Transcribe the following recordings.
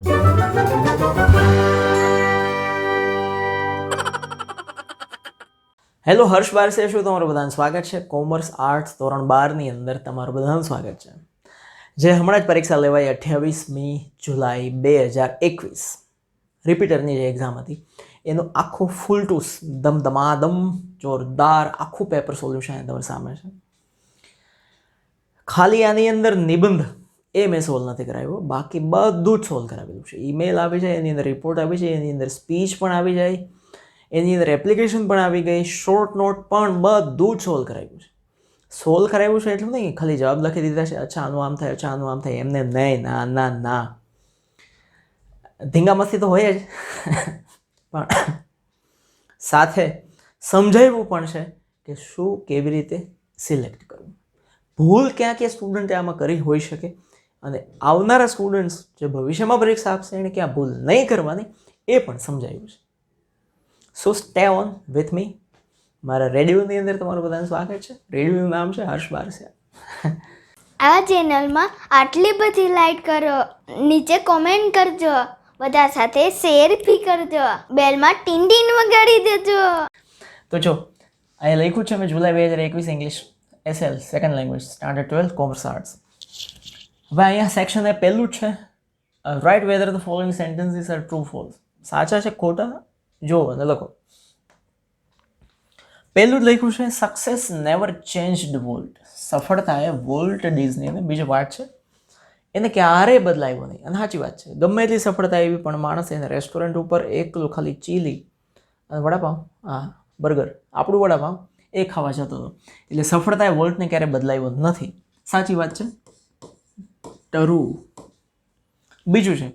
Hello, હર્ષ બારસે શું તમારું બધાનું સ્વાગત છે. કોમર્સ આર્ટ્સ ધોરણ 12ની અંદર તમારું બધાનું સ્વાગત છે. જે હમણાં જ પરીક્ષા લેવાઈ 28મી જુલાઈ 2021 રિપીટરની જે એક્ઝામ હતી એનું આખું ફૂલ ટુ દમદમાદમ જોરદાર આખું પેપર સોલ્યુશન તમારી સામે છે. ખાલી આની અંદર નિબંધ એ મેં સોલ્વ નથી કરાવ્યો, બાકી બધું જ સોલ્વ કરાવેલું છે. ઈમેલ આવી જાય, એની અંદર રિપોર્ટ આવી જાય, એની અંદર સ્પીચ પણ આવી જાય, એની અંદર એપ્લિકેશન પણ આવી ગઈ, શોર્ટ નોટ પણ બધું જ સોલ્વ કરાવ્યું છે. સોલ્વ કરાવ્યું છે એટલું નહીં ખાલી જવાબ લખી દીધા છે, અચ્છા આનું આમ થાય, અચ્છા આનું આમ થાય, એમને નહીં. ના ના ના, ધીંગા મસ્તી તો હોય જ પણ સાથે સમજાવ્યું પણ છે કે શું કેવી રીતે સિલેક્ટ કરવું, ભૂલ ક્યાં ક્યાં સ્ટુડન્ટે આમાં કરી હોઈ શકે, અને આવનારા સ્ટુડન્ટ્સ જે ભવિષ્યમાં પરીક્ષા આપશે એને ક્યાં ભૂલ નહીં કરવાની એ પણ સમજાવ્યું છે. સો સ્ટે ઓન વિથ મી. મારા રેડિયોની અંદર તમારું બધાનું સ્વાગત છે. રેડિયોનું નામ છે હર્ષ બારસે. આ ચેનલમાં આટલી બધી લાઈક કરો, નીચે કોમેન્ટ કરજો, બધા સાથે શેર બી કરજો, બેલમાં ટીન ટીન વગાડી દેજો. તો જો અહીંયા લખ્યું છે મેં જુલાઈ 2021 English SL second language standard 12 commerce arts. હવે અહીંયા સેક્શન એ પહેલું જ છે, write whether the following sentences are true false. સાચા છે ખોટા જો અને લખો. પહેલું જ લખ્યું છે સક્સેસ નેવર ચેન્જડ વોલ્ટ. સફળતાએ વોલ્ટ ડિઝનીને બીજી વાત છે એને ક્યારેય બદલાવ્યો નહીં. અને સાચી વાત છે, ગમે એટલી સફળતા એવી પણ માણસ એને રેસ્ટોરન્ટ ઉપર એકલું ખાલી ચીલી અને વડાપાઉં, હા બર્ગર, આપણું વડાપાઉં એ ખાવા જતો હતો. એટલે સફળતાએ વોલ્ટને ક્યારેય બદલાવ્યો નથી. સાચી વાત છે, ટરુ. બીજું છે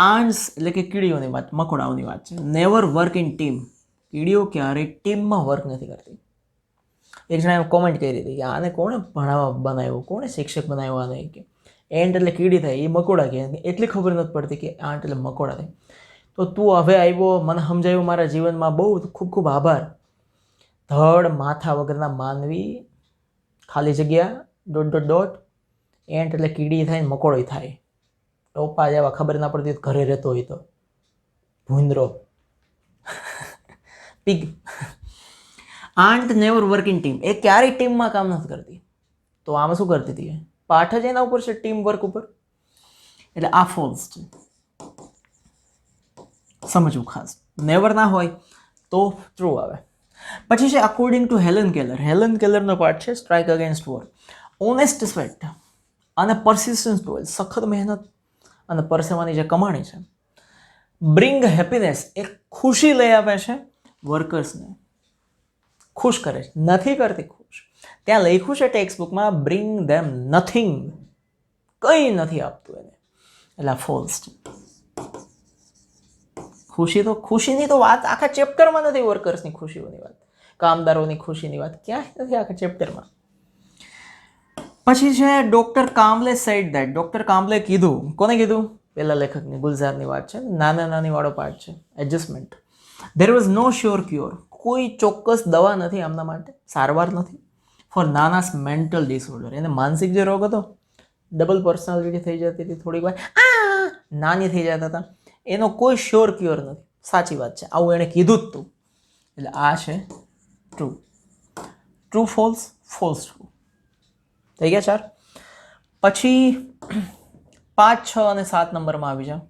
આન્સ એટલે કે કીડીઓની વાત, મકોડાઓની વાત છે. Never work in team. કીડીઓ ક્યારેય ટીમમાં વર્ક નથી કરતી. એક જણાએ કોમેન્ટ કરી હતી કે આને કોણે ભણાવવા બનાવ્યો, કોણે શિક્ષક બનાવ્યો આને, કે એન્ટ એટલે કીડી થાય, એ મકોડા કહે. એટલી ખબર નથી પડતી કે આંટ એટલે મકોડા થાય. તો તું હવે આવ્યો, મને સમજાવ્યું મારા જીવનમાં, બહુ ખૂબ ખૂબ આભાર. ધડ માથા વગરના માનવી, ખાલી જગ્યા ડોટ ડોટ ડોટ, એન્ટ એટલે કીડી થાય, મકોડો થાય. ટોપા જેવા ખબર ના પડતી ઘરે રહેતો હોય તો ભૂંદરો, pig. Ant never work in team. એ ક્યારેય ટીમમાં કામ નથી કરતી. તો આમાં શું કરતી હતી? પાઠ જ એના ઉપર છે, ટીમ વર્ક ઉપર. એટલે આ ફોલ્સ છે, સમજવું ખાસ. નેવર ના હોય તો ટ્રુ આવે. પછી છે according to Helen Keller. Helen કેલરનો પાર્ટ છે strike against war. Honest sweat અને પરસિસ્ટન્સ ટોલ, સખત મહેનત અને પરસેવાની જે કમાણી છે. બ્રિંગ હેપીનેસ, એ ખુશી લઈ આવે છે વર્કર્સને, ખુશ કરે છે, નથી કરતી ખુશ. ત્યાં લખ્યું છે ટેક્સ્ટ બુકમાં બ્રિંગ ધેમ નથિંગ, કંઈ નથી આપતું એને. એટલે ફોલ્સ છે. ખુશીની તો વાત આખા ચેપ્ટરમાં નથી. વર્કર્સની ખુશીઓની વાત, કામદારોની ખુશીની વાત ક્યાંય નથી આખા ચેપ્ટરમાં. પછી છે ડોક્ટર કામ્બલે સેડ ધેટ. ડોક્ટર કામ્બલે કીધું. કોને કીધું? પહેલા લેખકની ગુલઝારની વાત છે, નાની વાળો પાર્ટ છે. Adjustment. There was no sure cure. કોઈ ચોક્કસ દવા નથી આમના માટે, સારવાર નથી. ફોર નાનાસ મેન્ટલ ડિસઓર્ડર. એને માનસિક જે રોગ હતો, ડબલ પર્સનાલિટી થઈ જતી હતી, થોડીક વાર નાની થઈ જતા હતા, એનો કોઈ શ્યોર ક્યોર નથી. સાચી વાત છે, આવું એણે કીધું જ તું. એટલે આ છે true. True false, false true. થઈ ગયા 4. પછી 5, 6 અને 7 નંબરમાં આવી જાઓ.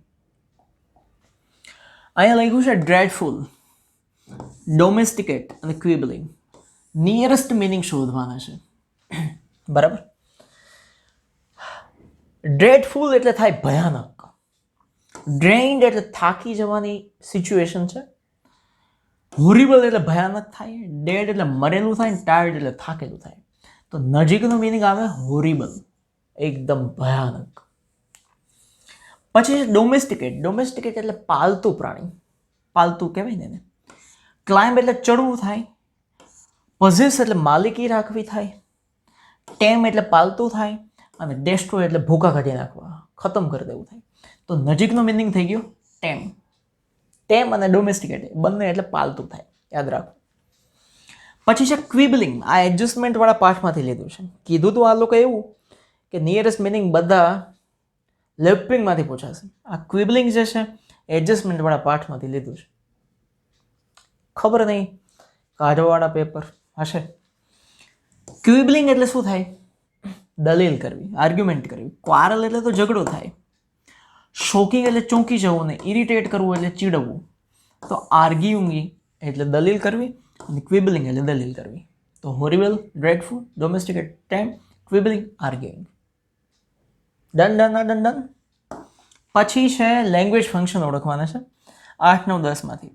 અહીંયા લખ્યું છે ડ્રેડફુલ, ડોમેસ્ટિકેટ અને ક્વિબલિંગ. નિયરેસ્ટ મિનિંગ શોધવાના છે, બરાબર. ડ્રેડફુલ એટલે થાય ભયાનક. ડ્રેઇન્ડ એટલે થાકી જવાની સિચ્યુએશન છે. હોરિબલ એટલે ભયાનક થાય. ડેડ એટલે મરેલું થાય. ટાયર્ડ એટલે થાકેલું થાય. તો નજીકનો મિનિંગ આવે હોરિબલ, એકદમ ભયાનક. પછી ડોમેસ્ટિકેટ. ડોમેસ્ટિકેટ એટલે પાલતું પ્રાણી, પાલતું કહેવાય ને એને. ક્લાઇમ્બ એટલે ચડવું થાય. પોઝેસ એટલે માલિકી રાખવી થાય. ટેમ એટલે પાલતું થાય. અને ડેસ્ટ્રોય એટલે ભૂકા કાઢી નાખવા, ખતમ કરી દેવું થાય. તો નજીકનો મિનિંગ થઈ ગયો ટેમ. ટેમ અને ડોમેસ્ટિકેટ બંને એટલે પાલતું થાય, યાદ રાખો. પછી છે ક્વિબલિંગ. આ એડજસ્ટમેન્ટ વાળા પાઠમાંથી લીધું છે. કીધું તો આ લોકો એવું કે નિયરેસ્ટ મિનિંગ બધા લિપિંગમાંથી પૂછાશે. આ ક્વિબલિંગ જે છે એડજસ્ટમેન્ટવાળા પાઠમાંથી લીધું છે. ખબર નહીં, કાઢવાવાળા પેપર હશે. ક્વિબલિંગ એટલે શું થાય? દલીલ કરવી, આર્ગ્યુમેન્ટ કરવી. ક્વારલ એટલે તો ઝઘડો થાય. શોકિંગ એટલે ચોંકી જવું ને ઇરિટેટ કરવું એટલે ચીડવવું. તો આર્ગ્યુઇંગ એટલે દલીલ કરવી અને ક્વિબલિંગ એટલે દલીલ કરવી. તો horrible, dreadful, domesticate time, quibbling, arguing. Done done done done. પછી છે લેંગ્વેજ ફંક્શન ઓળખવાના છે 8, 9, 10 માંથી.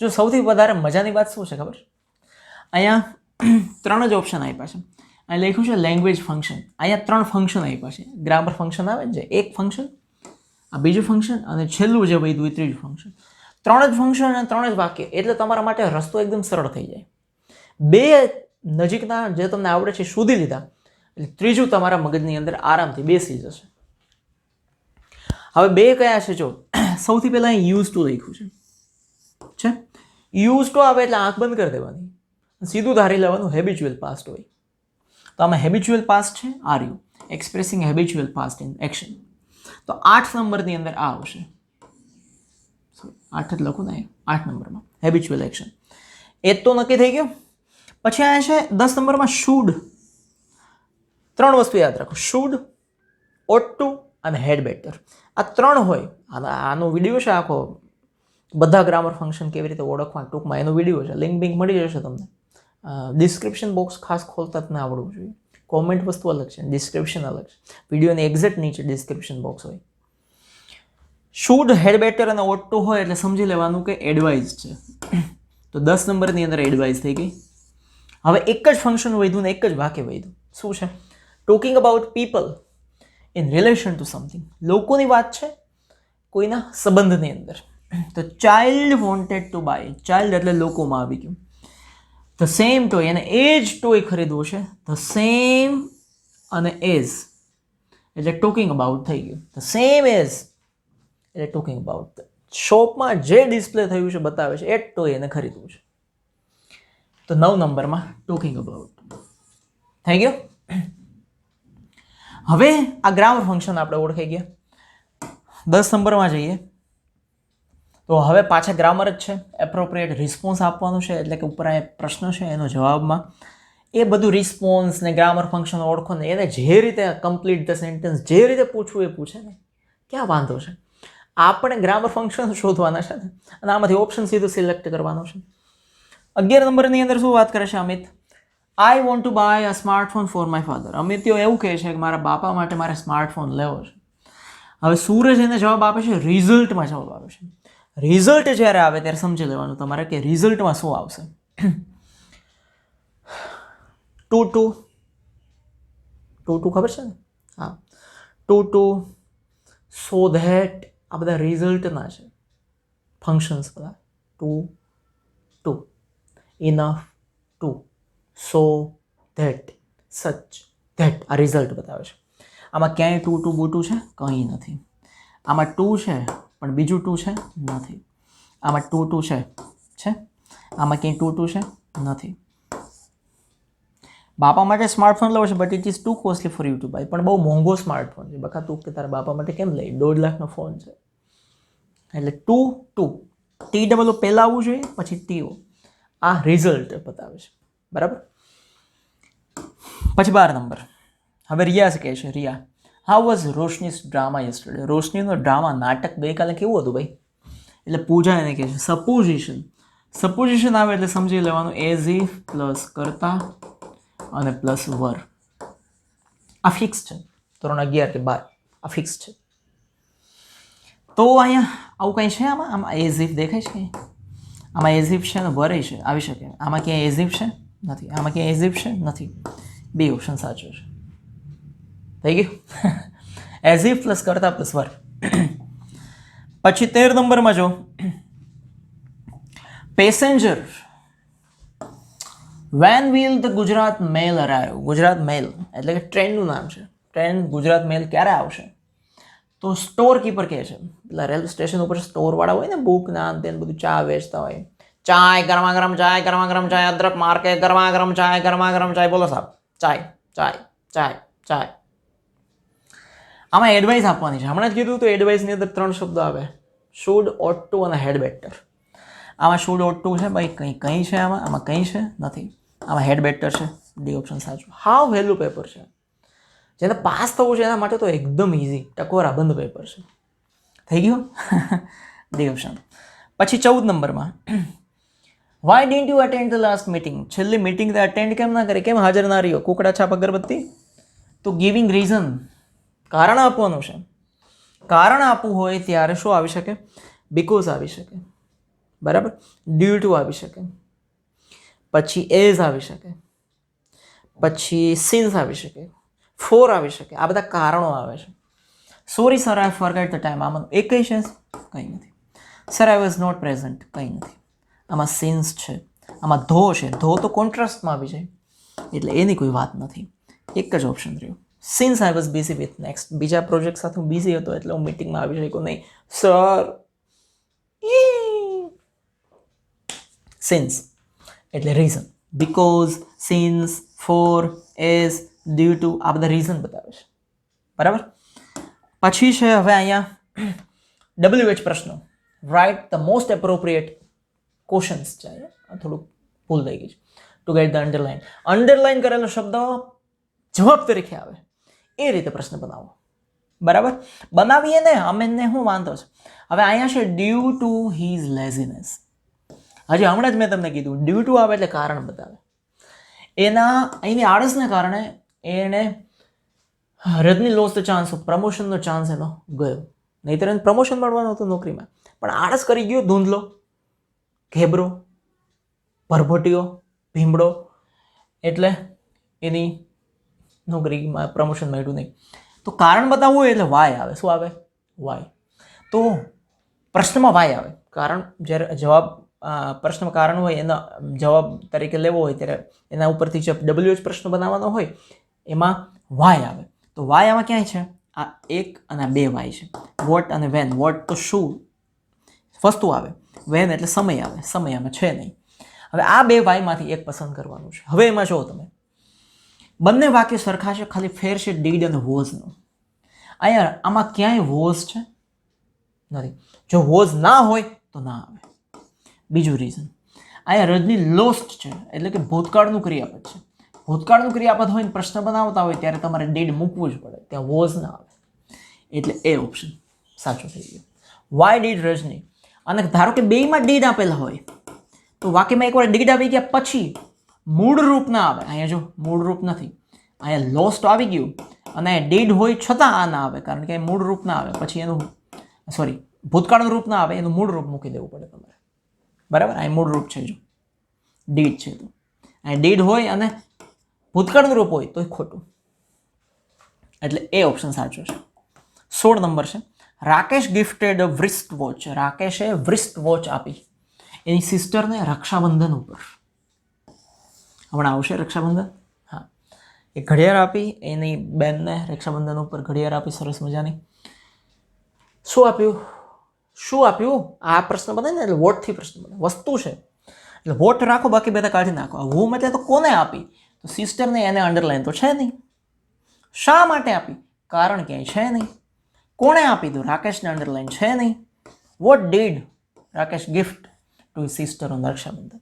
જો સૌથી વધારે મજાની વાત શું છે ખબર? અહીંયા 3 જ ઓપ્શન આપ્યા છે. અહીં લખ્યું છે લેંગ્વેજ ફંક્શન. અહીંયા 3 ફંક્શન આપ્યા છે. ગ્રામર ફંક્શન આવે છે, એક ફંક્શન, આ બીજું ફંક્શન અને છેલ્લું જે વધ્યું એ ત્રીજું ફંક્શન. 3 જ ફંક્શન અને 3 જ વાક્ય, એટલે તમારા માટે રસ્તો એકદમ સરળ થઈ જાય. 2 નજીકના જે તમને આવડે છે શોધી લીધા એટલે ત્રીજું તમારા મગજની અંદર આરામથી બેસી જશે. હવે 2 કયા છે? જો સૌથી પહેલા અહીં યુઝ ટુ લખ્યું છે. યુઝ ટુ આવે એટલે આંખ બંધ કરી દેવાની, સીધું ધારી લેવાનું હેબિચ્યુઅલ પાસ્ટ હોય. તો આમાં હેબિચ્યુઅલ પાસ્ટ છે, are you expressing habitual past in action. તો 8 નંબરની અંદર આ આવશે. 8 જ લખું ને 8 નંબરમાં હેબિચ્યુઅલ એક્શન. એ તો નક્કી થઈ ગયો. પછી આ છે 10 નંબરમાં શુડ. 3 વસ્તુ યાદ રાખો, શુડ, ઓટ ટુ અને હેડ બેટર. આ 3 હોય. આનો વિડીયો છે આખો, બધા ગ્રામર ફંક્શન કેવી રીતે ઓળખવા ટૂંકમાં એનો વિડીયો છે. લિંક બિંક મળી જશે તમને. ડિસ્ક્રિપ્શન બોક્સ ખાસ ખોલતા જ ના આવડવું જોઈએ. કોમેન્ટ વસ્તુ અલગ છે, ડિસ્ક્રિપ્શન અલગ છે. વિડીયોની એક્ઝેક્ટ નીચે ડિસ્ક્રિપ્શન બોક્સ હોય. શુડ, હેડ બેટર અને ઓટ ટુ હોય એટલે સમજી લેવાનું કે એડવાઇઝ છે. તો 10 નંબરની અંદર એડવાઇઝ થઈ ગઈ. હવે એક જ ફંક્શન વધ્યું ને એક જ વાક્ય વધ્યું. શું છે? Talking about people in relation to something. લોકોની વાત છે કોઈના સંબંધની અંદર. તો child wanted to buy. Child એટલે લોકોમાં આવી ગયું. ધ સેમ ટોય અને એ જ ટોય ખરીદવો છે. ધ સેમ અને એઝ એટલે ટોકિંગ અબાઉટ થઈ ગયું. ધ સેમ એઝ એટલે ટોકિંગ અબાઉટ. શોપમાં જે ડિસ્પ્લે થયું છે બતાવે છે એ જ ટોય એને ખરીદવું છે. તો 9 નંબરમાં ટોકિંગ અબાઉટ થઈ ગયો. હવે આ ગ્રામર ફંક્શન આપણે ઓળખાઈ ગયા. 10 નંબરમાં જઈએ તો હવે પાછા ગ્રામર જ છે. એપ્રોપ્રિએટ રિસ્પોન્સ આપવાનું છે, એટલે કે ઉપર આ પ્રશ્ન છે એનો જવાબમાં એ બધું રિસ્પોન્સ ને ગ્રામર ફંક્શન ઓળખો ને એને જે રીતે કમ્પ્લીટ ધ સેન્ટેન્સ જે રીતે પૂછવું એ પૂછે ને, ક્યાં વાંધો છે? આપણે ગ્રામર ફંક્શન શોધવાના છે ને અને આમાંથી ઓપ્શન સીધું સિલેક્ટ કરવાનો છે. 11 નંબરની અંદર શું વાત કરે છે Amit? I want to buy a smartphone for my father. અમિત્યો એવું કહે છે કે મારા બાપા માટે મારે સ્માર્ટફોન લેવો છે. હવે સૂરજ એને જવાબ આપે છે, રિઝલ્ટમાં જવાબ આપે છે. રિઝલ્ટ જ્યારે આવે ત્યારે સમજી લેવાનું તમારે કે રિઝલ્ટમાં શું આવશે. 2 ખબર છે ને? હા, 2 સો ધેટ આ બધા રિઝલ્ટના છે ફંક્શન્સ બધા. 2 ઇનફ, 2 સો ધેટ, સચ, ધેટ આ રિઝલ્ટ બતાવે છે. આમાં ક્યાંય 2 બૂટું છે? કંઈ નથી. આમાં 2 છે પણ બીજું 2 છે? નથી. આમાં 2 છે? આમાં ક્યાંય 2 છે? નથી. બાપા માટે સ્માર્ટફોન લેવો છે but it is too costly for you to buy. પણ બહુ મોંઘો સ્માર્ટફોન છે. બકા તું કે તારા બાપા માટે કેમ લઈ? 1.5 લાખનો ફોન છે. એટલે 2 TOO પહેલાં આવવું જોઈએ પછી TO. આ રિઝલ્ટ બતાવે છે. બરાબર. પછી 12 નંબર. હવે રિયા કહે છે, Riya how was Roshni's drama yesterday. રોશનીનો ડ્રામા નાટક ગઈકાલે કેવું હતું ભાઈ? એટલે પૂજા એને કહે છે સપોઝિશન. સપોઝિશન આવે એટલે સમજી લેવાનું એઝ ઇફ પ્લસ કરતા અને પ્લસ વર. આ ફિક્સ છે. ધોરણ 11 કે 12 આ ફિક્સ છે. તો અહીંયા આવું કંઈ છે આમાં એઝ ઇફ દેખાય છે? આમાં એઝ ઇફ છે ને વર છે, આવી શકે. આમાં ક્યાંય એઝ ઇફ છે? નથી. આમાં ક્યાંય એઝ ઇફ છે? નથી. બે ઓપ્શન સાચો છે. થઈ ગયું. એઝ ઇફ પ્લસ કરતા પ્લસ વર. પછી 13 નંબરમાં જો passenger when will the Gujarat mail arrive. Gujarat mail એટલે કે ટ્રેનનું નામ છે. ટ્રેન ગુજરાત મેલ ક્યારે આવશે? તો સ્ટોર કીપર કહે છે, પેલા રેલવે સ્ટેશન ઉપર સ્ટોરવાળા હોય ને બુક ના અંતે બધું ચા વેચતા હોય. ચાય ગરમા ગરમ ચાય, ગરમા ગરમ ચાય, અદરક માર્કે ગરમા ગરમ ચાય, ગરમા ગરમ ચાય. બોલો સાહેબ, ચાય ચાય ચાય ચાય. આમાં એડવાઇસ આપવાની છે. હમણાં જ કીધું તો એડવાઇસની અંદર 3 શબ્દો આવે, શુડ, ઓટ ટુ અને હેડ બેટર. આમાં શુડ, ઓટ ટુ છે ભાઈ, કંઈ છે આમાં કંઈ છે નથી. આમાં હેડ બેટર છે, ડી ઓપ્શન સાચું. હાવ વહેલું પેપર છે, જેને પાસ થવું છે એના માટે તો એકદમ ઇઝી, ટકોરા બંધ પેપર છે. થઈ ગયું ડી ઓપ્શન. પછી 14 નંબરમાં, why didn't you attend the last meeting? છેલ્લી મીટિંગ અટેન્ડ કેમ ના કરી, કેમ હાજર ના રહ્યો? કુકડા છાપ અગરબત્તી. તો ગિવિંગ રીઝન, કારણ આપવાનું છે. કારણ આપવું હોય ત્યારે શું આવી શકે? બીકોઝ આવી શકે, બરાબર. ડ્યુ ટુ આવી શકે, પછી એઝ આવી શકે, પછી સિન્સ આવી શકે, ફોર આવી શકે. આ બધા કારણો આવે છે. Sorry sir, I forget the time, આમાં એક કઈ છે? કંઈ નથી. Sir, I was not present, કંઈ નથી. આમાં સિન્સ છે, આમાં ધો છે. ધો તો કોન્ટ્રાસ્ટમાં આવી જાય, એટલે એની કોઈ વાત નથી. એક જ ઓપ્શન રહ્યો, since I was busy with next. બીજા પ્રોજેક્ટ સાથે હું બિઝી હતો એટલે હું મીટિંગમાં આવી શક્યો નહીં. સર, સિન્સ એટલે reason. Because, since, for, as, due to, આ બધા રીઝન બતાવે છે, બરાબર. પછી છે હવે અહીંયા WH પ્રશ્નો, write the most appropriate questions છે. આ થોડુંક ભૂલ થઈ ગઈ છે. Two get the underline. Underline કરેલો શબ્દ જવાબ તરીકે આવે એ રીતે પ્રશ્ન બનાવો, બરાબર. બનાવીએ ને, અમને શું વાંધો છે. હવે અહીંયા છે ડ્યુ ટુ હીઝ લેઝીનેસ. હજી હમણાં જ મેં તમને કીધું, ડ્યુ ટુ આવે એટલે કારણ બતાવે. એની આળસને કારણે એને Rajni loss the chance of પ્રમોશનનો ચાન્સ એનો ગયો. નહીંતર એને પ્રમોશન મળવાનું હતું નોકરીમાં, પણ આળસ કરી ગયો. ધૂંધલો, ઘેબરો, ભરભટીયો, ભીમડો, એટલે એની નોકરીમાં પ્રમોશન મળ્યું નહીં. તો કારણ બતાવવું હોય એટલે વાય આવે. શું આવે? વાય. તો પ્રશ્નમાં વાય આવે. કારણ જ્યારે જવાબ પ્રશ્નમાં કારણ હોય એનો જવાબ તરીકે લેવો હોય ત્યારે એના ઉપરથી જે WH પ્રશ્ન બનાવવાનો હોય એમાં વાય આવે. તો વાય આમાં ક્યાંય છે? આ 1 અને 2 વાય છે. વોટ અને વેન. વોટ તો શું વસ્તુ આવે, વેન એટલે સમય આવે. સમય આમાં છે નહીં. હવે આ 2 વાયમાંથી એક પસંદ કરવાનું છે. હવે એમાં જો તમે બંને વાક્ય સરખા છે, ખાલી ફેર છે ડીડ અને વોઝનો. અહીંયા આમાં ક્યાંય વોઝ છે નથી. જો વોઝ ના હોય તો ના આવે. બીજું રીઝન, અહીંયા રજની લોસ્ટ છે એટલે કે ભૂતકાળનું ક્રિયાપદ છે. ભૂતકાળનું ક્રિયાપદ હોય ને પ્રશ્ન બનાવતા હોય ત્યારે તમારે ડીડ મૂકવું જ પડે, ત્યાં વોઝ ના આવે. એટલે એ ઓપ્શન સાચો થઈ ગયો. વાય ડીડ રજની. અને ધારો કે બેયમાં ડીડ આપેલા હોય તો વાક્યમાં એકવાર ડીડ આવી ગયા પછી મૂળ રૂપ ના આવે. અહીંયા જો મૂળ રૂપ નથી, અહીંયા લોસ્ટ આવી ગયું અને ડીડ હોય છતાં આ ના આવે, કારણ કે મૂળ રૂપ ના આવે. પછી એનું ભૂતકાળનું રૂપ ના આવે, એનું મૂળ રૂપ મૂકી દેવું પડે તમારે, બરાબર. અહીં મૂળ રૂપ છે, જો ડીડ છે તો અહીં ડીડ હોય અને ભૂતકાળનું રૂપ હોય તો ખોટું. એટલે એ ઓપ્શન સાચો છે. 16 નંબર છે, Rakesh gifted a wrist watch. રાકેશે વ્રિસ્ટ વોચ આપી એની સિસ્ટરને રક્ષાબંધન ઉપર. હમણાં આવશે રક્ષાબંધન. હા, એ ઘડિયાળ આપી એની બેનને રક્ષાબંધન ઉપર ઘડિયાળ આપી, સરસ મજાની. શું આપ્યું? શું આપ્યું? આ પ્રશ્ન બને ને એટલે વોટથી પ્રશ્ન બને. વસ્તુ છે એટલે વોટ રાખો, બાકી બધા કાઢી નાખો. હું એટલે તો કોને આપી? તો સિસ્ટરને. એને અંડરલાઈન તો છે નહીં. શા માટે આપી? કારણ ક્યાંય છે નહીં. કોણે આપી? તો રાકેશને અંડરલાઈન છે નહીં. What did Rakesh gift to his sister on Rakshabandhan?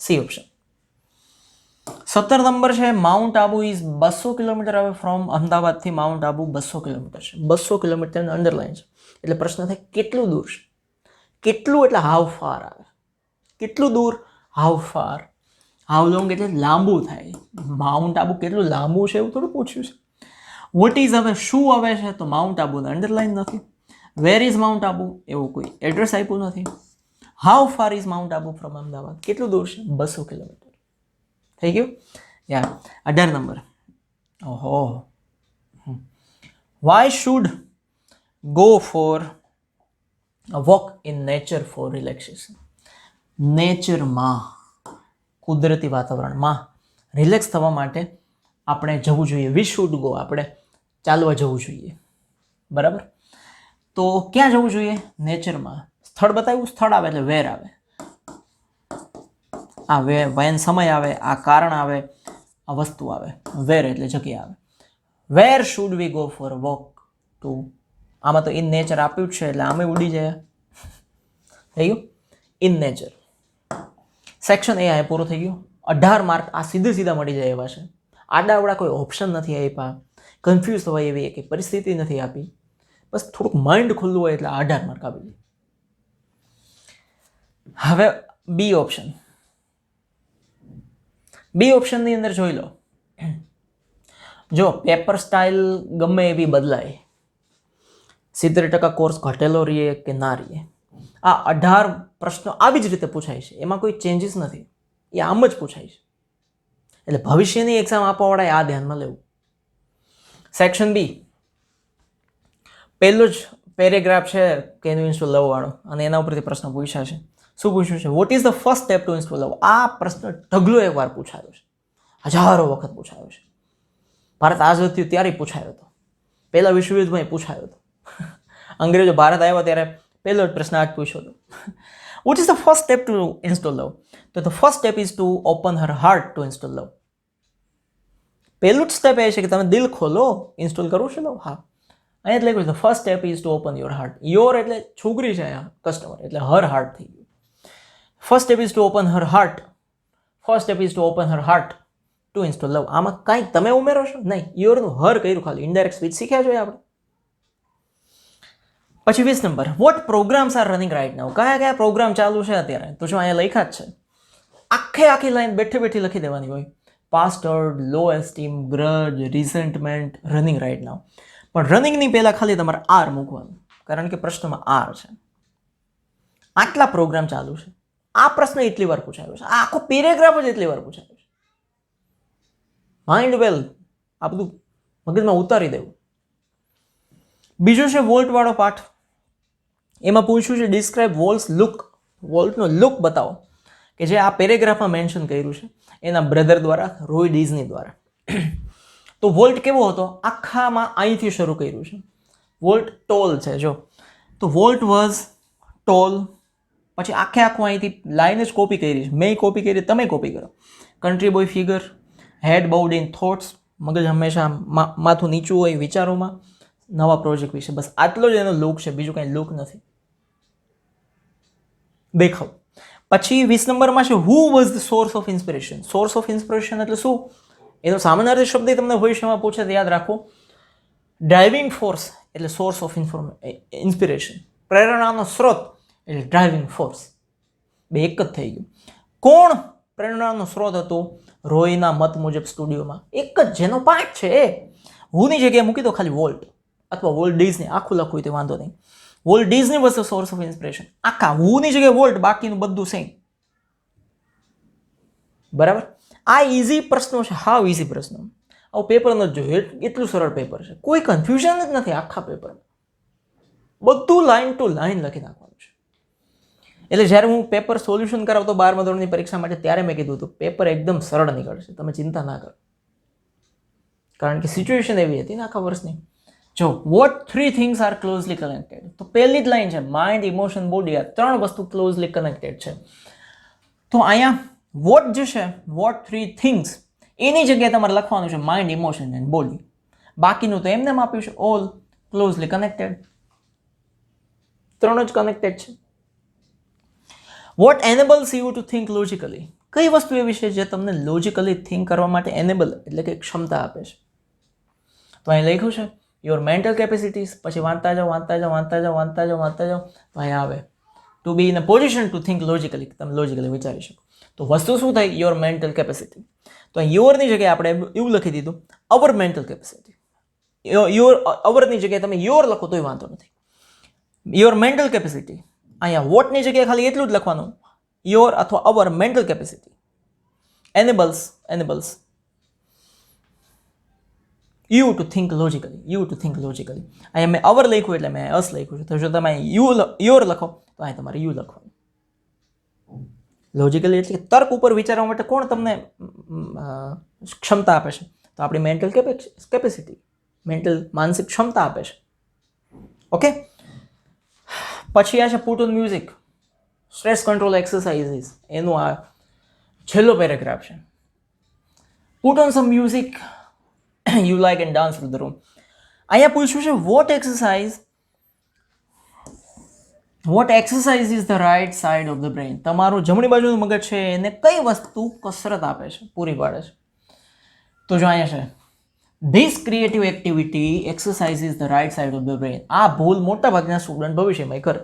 C option. 17 number છે, Mount Abu is 200 kilometre away from. અમદાવાદથી માઉન્ટ આબુ 200 કિલોમીટર છે. 200 કિલોમીટરનું અંડરલાઈન છે એટલે પ્રશ્ન થાય કેટલું દૂર છે. કેટલું એટલે હાઉ ફાર આવે. કેટલું દૂર? How far. હાઉ લોંગ એટલે લાંબુ થાય. માઉન્ટ આબુ કેટલું લાંબુ છે એવું થોડું પૂછ્યું છે. વોટ ઇઝ હવે શું આવે છે? તો માઉન્ટ આબુને અંડરલાઈન નથી. વેર ઇઝ માઉન્ટ આબુ એવું કોઈ એડ્રેસ આપ્યું નથી. How far is mount Abu from Ahmedabad? કેટલું દૂર છે? 200 કિલોમીટર. થઈ ગયું યાર. 18 નંબર. ઓહો, why should go for a walk in nature for relaxation? નેચરમાં, કુદરતી વાતાવરણમાં રિલેક્સ થવા માટે આપણે જવું જોઈએ. વી શુડ ગો, આપણે ચાલવા જવું જોઈએ, બરાબર. તો ક્યાં જવું જોઈએ? નેચરમાં. સ્થળ બતાવ્યું, સ્થળ આવે એટલે વેર આવે. આ વેન સમય આવે, આ કારણ આવે, આ વસ્તુ આવે. વેર એટલે જગ્યા આવે. Where should we go for a walk તો આમાં તો ઇન નેચર આપ્યું જ છે એટલે આમે ઉડી જાય. થઈ ગયું ઇન નેચર. સેક્શન એ આ પૂરું થઈ ગયું. 18 માર્ક આ સીધા મળી જાય એવા છે. આડાવડા કોઈ ઓપ્શન નથી આપ્યા, કન્ફ્યુઝ થવાય એવી એક પરિસ્થિતિ નથી આપી. બસ થોડુંક માઇન્ડ ખુલ્લું હોય એટલે 18 માર્ક આપી દે. હવે બી ઓપ્શન. બી ઓપ્શનની અંદર જોઈ લો, જો પેપર સ્ટાઇલ ગમે એવી બદલાય, 70% કોર્સ ઘટેલો રહીએ કે ના રહીએ, આ 18 પ્રશ્નો આવી જ રીતે પૂછાય છે, એમાં કોઈ ચેન્જીસ નથી, એ આમ જ પૂછાય છે. એટલે ભવિષ્યની એક્ઝામ આપવાવાળાએ આ ધ્યાનમાં લેવું. સેક્શન બી, પહેલો જ પેરેગ્રાફ છે કેન ઇન્સ્ટોલ લવ વાળો, અને એના ઉપરથી પ્રશ્ન પૂછ્યા છે. શું પૂછ્યું છે? What is the first step to install love. આ પ્રશ્ન ઢગલો એકવાર પૂછાયો છે, હજારો વખત પૂછાયો છે. ભારત આઝાદ થયું ત્યારે પૂછાયો હતો, પહેલા વિશ્વયુદ્ધમાં પૂછાયો હતો, અંગ્રેજો ભારત આવ્યા ત્યારે પહેલો જ પ્રશ્ન આ જ પૂછ્યો હતો. What is the first step to install love? તો the first step is to open her heart to install love. પહેલું જ સ્ટેપ એ છે કે તમે દિલ ખોલો, ઇન્સ્ટોલ કરવું છે લવ. હા, અહીંયા જ લખ્યું the first step is to open your heart. Your એટલે છોકરી છે, અહીંયા કસ્ટમર એટલે હર હાર્ટ થઈ ગયું. First step is to open her heart. First step is to open her heart to install love. આમાં કાંઈ તમે ઉમેરો છો નહીં, યોરનું હર કર્યું ખાલી, ઇનડાયરેક્ટ સ્પીચ શીખ્યા જોઈએ આપણે. પછી 20 નંબર, what programmes are running right now. કયા પ્રોગ્રામ ચાલુ છે અત્યારે? તો જો અહીંયા લખ્યા જ છે, આખી લાઈન બેઠી લખી દેવાની હોય. પાસ્ટર્ડ, low esteem, grudge, resentment, running right now. પણ રનિંગની પહેલાં ખાલી તમારે આર મૂકવાનું, કારણ કે પ્રશ્નમાં આર છે. આટલા પ્રોગ્રામ ચાલુ છે. આ પ્રશ્ન એટલી વાર પૂછાયો છે, આ આખો પેરેગ્રાફ જ એટલી વાર પૂછાયો છે. માઇન્ડ વેલ, આ બધું મગજમાં ઉતારી દેવું. બીજું છે વોલ્ટ વાળો પાઠ. એમાં પૂછ્યું છે ડિસ્ક્રાઇબ વોલ્ટ્સ લુક. વોલ્ટનો લુક બતાવો, કે જે આ પેરેગ્રાફમાં મેન્શન કર્યું છે એના બ્રધર દ્વારા, રોય ડિઝની દ્વારા. તો વોલ્ટ કેવો હતો? આખામાં અહીંથી શરૂ કર્યું છે. વોલ્ટ ટોલ છે, જો તો વોલ્ટ વોઝ ટોલ. પછી આખું અહીંથી લાઈન જ કોપી કરી છે, મેં કોપી કરી, તમે કોપી કરો. Country boy figure, head bowed in thoughts, મગજ હંમેશા માથું નીચું હોય વિચારોમાં, નવા પ્રોજેક્ટ વિશે. બસ આટલો જ એનો લુક છે, બીજું કંઈ લુક નથી. દેખાવ. પછી 20 નંબરમાં છે who was the source of inspiration. Source of inspiration એટલે શું? એનો સામાન્ય શબ્દ તમને ભવિષ્યમાં પૂછે તો યાદ રાખો. ડ્રાઇવિંગ ફોર્સ એટલે સોર્સ ઓફ ઇન્સ્પિરેશન. પ્રેરણાનો સ્ત્રોત એટલે ડ્રાઇવિંગ ફોર્સ. બે એક જ થઈ ગયું. કોણ પ્રેરણાનો સ્ત્રોત હતો? રોયના મત મુજબ સ્ટુડિયોમાં એક જ જેનો પાઠ છે એ. હુની જગ્યાએ મૂકી દો ખાલી વોલ્ટ, અથવા વોલ્ટ ડિઝની, આખું લખવું હોય તો વાંધો નહીં. Walt Disney was the source of inspiration. આખા હુની જગ્યાએ વોલ્ટ, બાકીનું બધું સેમ. બરાબર. આ ઇઝી પ્રશ્નો છે, હાવ ઇઝી પ્રશ્નો. આવું પેપર નથી જોયું, એટલું સરળ પેપર છે, કોઈ કન્ફ્યુઝન જ નથી આખા પેપરમાં. બધું લાઈન ટુ લાઈન લખી નાખવાનું છે. એટલે જ્યારે હું પેપર સોલ્યુશન કરાવતો 12મા ધોરણની પરીક્ષા માટે, ત્યારે મેં કીધું હતું પેપર એકદમ સરળ નીકળશે, તમે ચિંતા ના કરો. કારણ કે સિચ્યુએશન એવી હતી ને આખા વર્ષની. જો what 3 things are closely connected. તો પહેલી જ લાઈન છે માઇન્ડ, ઇમોશન, બોડી. આ 3 વસ્તુ ક્લોઝલી કનેક્ટેડ છે. તો અહીંયા વોટ જે છે, વોટ 3 થિંગ્સ, એની જગ્યાએ તમારે લખવાનું છે માઇન્ડ, ઇમોશન એન્ડ બોડી. બાકીનું તો એમને આપ્યું છે ઓલ ક્લોઝલી કનેક્ટેડ. 3 જ કનેક્ટેડ છે. What enables you to think logically. કઈ વસ્તુ એવી છે જે તમને લોજિકલી થિંક કરવા માટે એનેબલ એટલે કે ક્ષમતા આપે છે? તો અહીં લખ્યું છે યોર મેન્ટલ કેપેસિટીઝ. પછી વાંચતા જાઓ તો અહીં આવે to be in a position to think logically, તમે લોજિકલી વિચારી શકો. તો વસ્તુ શું થઈ? Your mental capacity. તો યોરની જગ્યાએ આપણે એવું લખી દીધું અવર મેન્ટલ કેપેસિટી. અવરની જગ્યાએ તમે યોર લખો તોય વાંધો નથી. Your mental capacity. અહીંયા વોટની જગ્યાએ ખાલી એટલું જ લખવાનું, યોર અથવા our mental capacity. Enables you to think logically. અહીંયા મેં અવર લખ્યું એટલે મેં અસ લખ્યું છે. તો જો તમે યોર લખો તો અહીં તમારે યુ લખવાનું. લોજિકલી એટલે તર્ક ઉપર વિચારવા માટે કોણ તમને ક્ષમતા આપે છે? તો આપણી મેન્ટલ કેપેસિટી, માનસિક ક્ષમતા આપે છે. ઓકે. પછી આ છે put on music, stress control exercises. એનું આ છેલ્લો પેરેગ્રાફ છે. Put on some music you like and dance to the room. અહીંયા પૂછ્યું છે what exercise is the right side of the brain. તમારું જમણી બાજુનું મગજ છે એને કઈ વસ્તુ કસરત આપે છે, પૂરી પાડે છે? તો જો અહીંયા છે this creative activity exercise is the right side of the brain. આ ભૂલ મોટા ભાગના સ્ટુડન્ટ ભવિષ્યમાં કરે.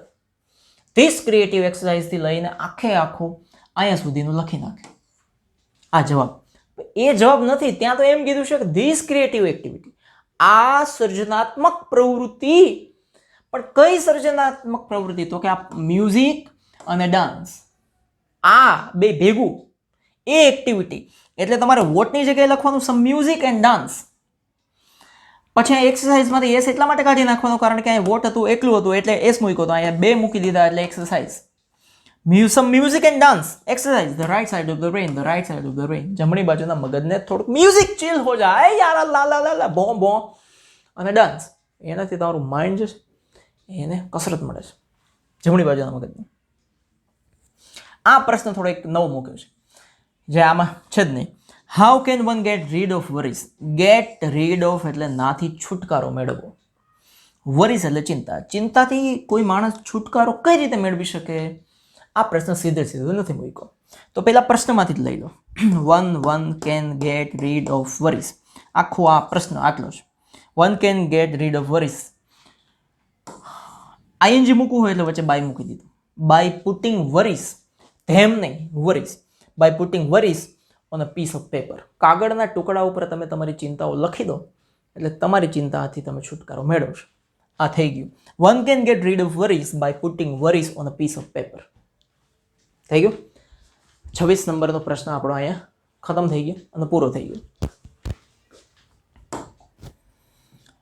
ધીસ ક્રિએટિવ એક્સરસાઇઝથી લઈને આખું અહીંયા સુધીનું લખી નાખે. આ જવાબ. એ જવાબ નથી, ત્યાં તો એમ કીધું છે કે ધીસ ક્રિએટિવ એક્ટિવિટી, આ સર્જનાત્મક પ્રવૃત્તિ. પણ કઈ સર્જનાત્મક પ્રવૃત્તિ? તો કે આ મ્યુઝિક અને ડાન્સ, આ બે ભેગું એ એક્ટિવિટી. એટલે તમારે વોટની જગ્યાએ લખવાનું સમ મ્યુઝિક એન્ડ ડાન્સ. પછી આ એક્સરસાઇઝમાંથી એસ એટલા માટે કાઢી નાખવાનું કારણ કે અહીંયા વોટ હતું એકલું હતું એટલે એસ મૂક્યો, તો અહીંયા બે મૂકી દીધા એટલે exercise. Some music and dance exercise the right side of the brain, the right side of the brain. જમણી બાજુના મગજને થોડુંક મ્યુઝિક ચીલ હો જાય યાર, લા લા લા લા ભો ભો, અને ડાન્સ. એનાથી તમારું માઇન્ડ જે છે એને કસરત મળે છે, જમણી બાજુના મગજને. આ પ્રશ્ન થોડો એક નવો મૂક્યો છે જે આમાં છે જ નહીં. How can one get rid of worries? Gate rid of એટલે નાથી છુટકારો મેળવવો. વરીઝ એટલે ચિંતા. ચિંતાથી કોઈ માણસ છુટકારો કઈ રીતે મેળવી શકે? આ પ્રશ્ન સીધો નથી મૂક્યો. તો પહેલા પ્રશ્નમાંથી જ લઈ લો. One can get rid of worries. આખો આ પ્રશ્ન આટલો છે. One can get rid of worries. ING મૂકવું હોય એટલે વચ્ચે બાય મૂકી દીધું. બાય પુટિંગ વરીઝ, ધેમ નહીં worries. By putting worries on a piece of paper. કાગળના ટુકડા ઉપર તમે તમારી ચિંતાઓ લખી દો એટલે તમારી ચિંતાથી તમે છુટકારો મેળવશો. આ થઈ ગયું. One can get rid of worries by putting worries on a piece of paper. થઈ ગયું. 26 નંબરનો પ્રશ્ન આપણો અહીંયા ખતમ થઈ ગયો અને પૂરો થઈ ગયો.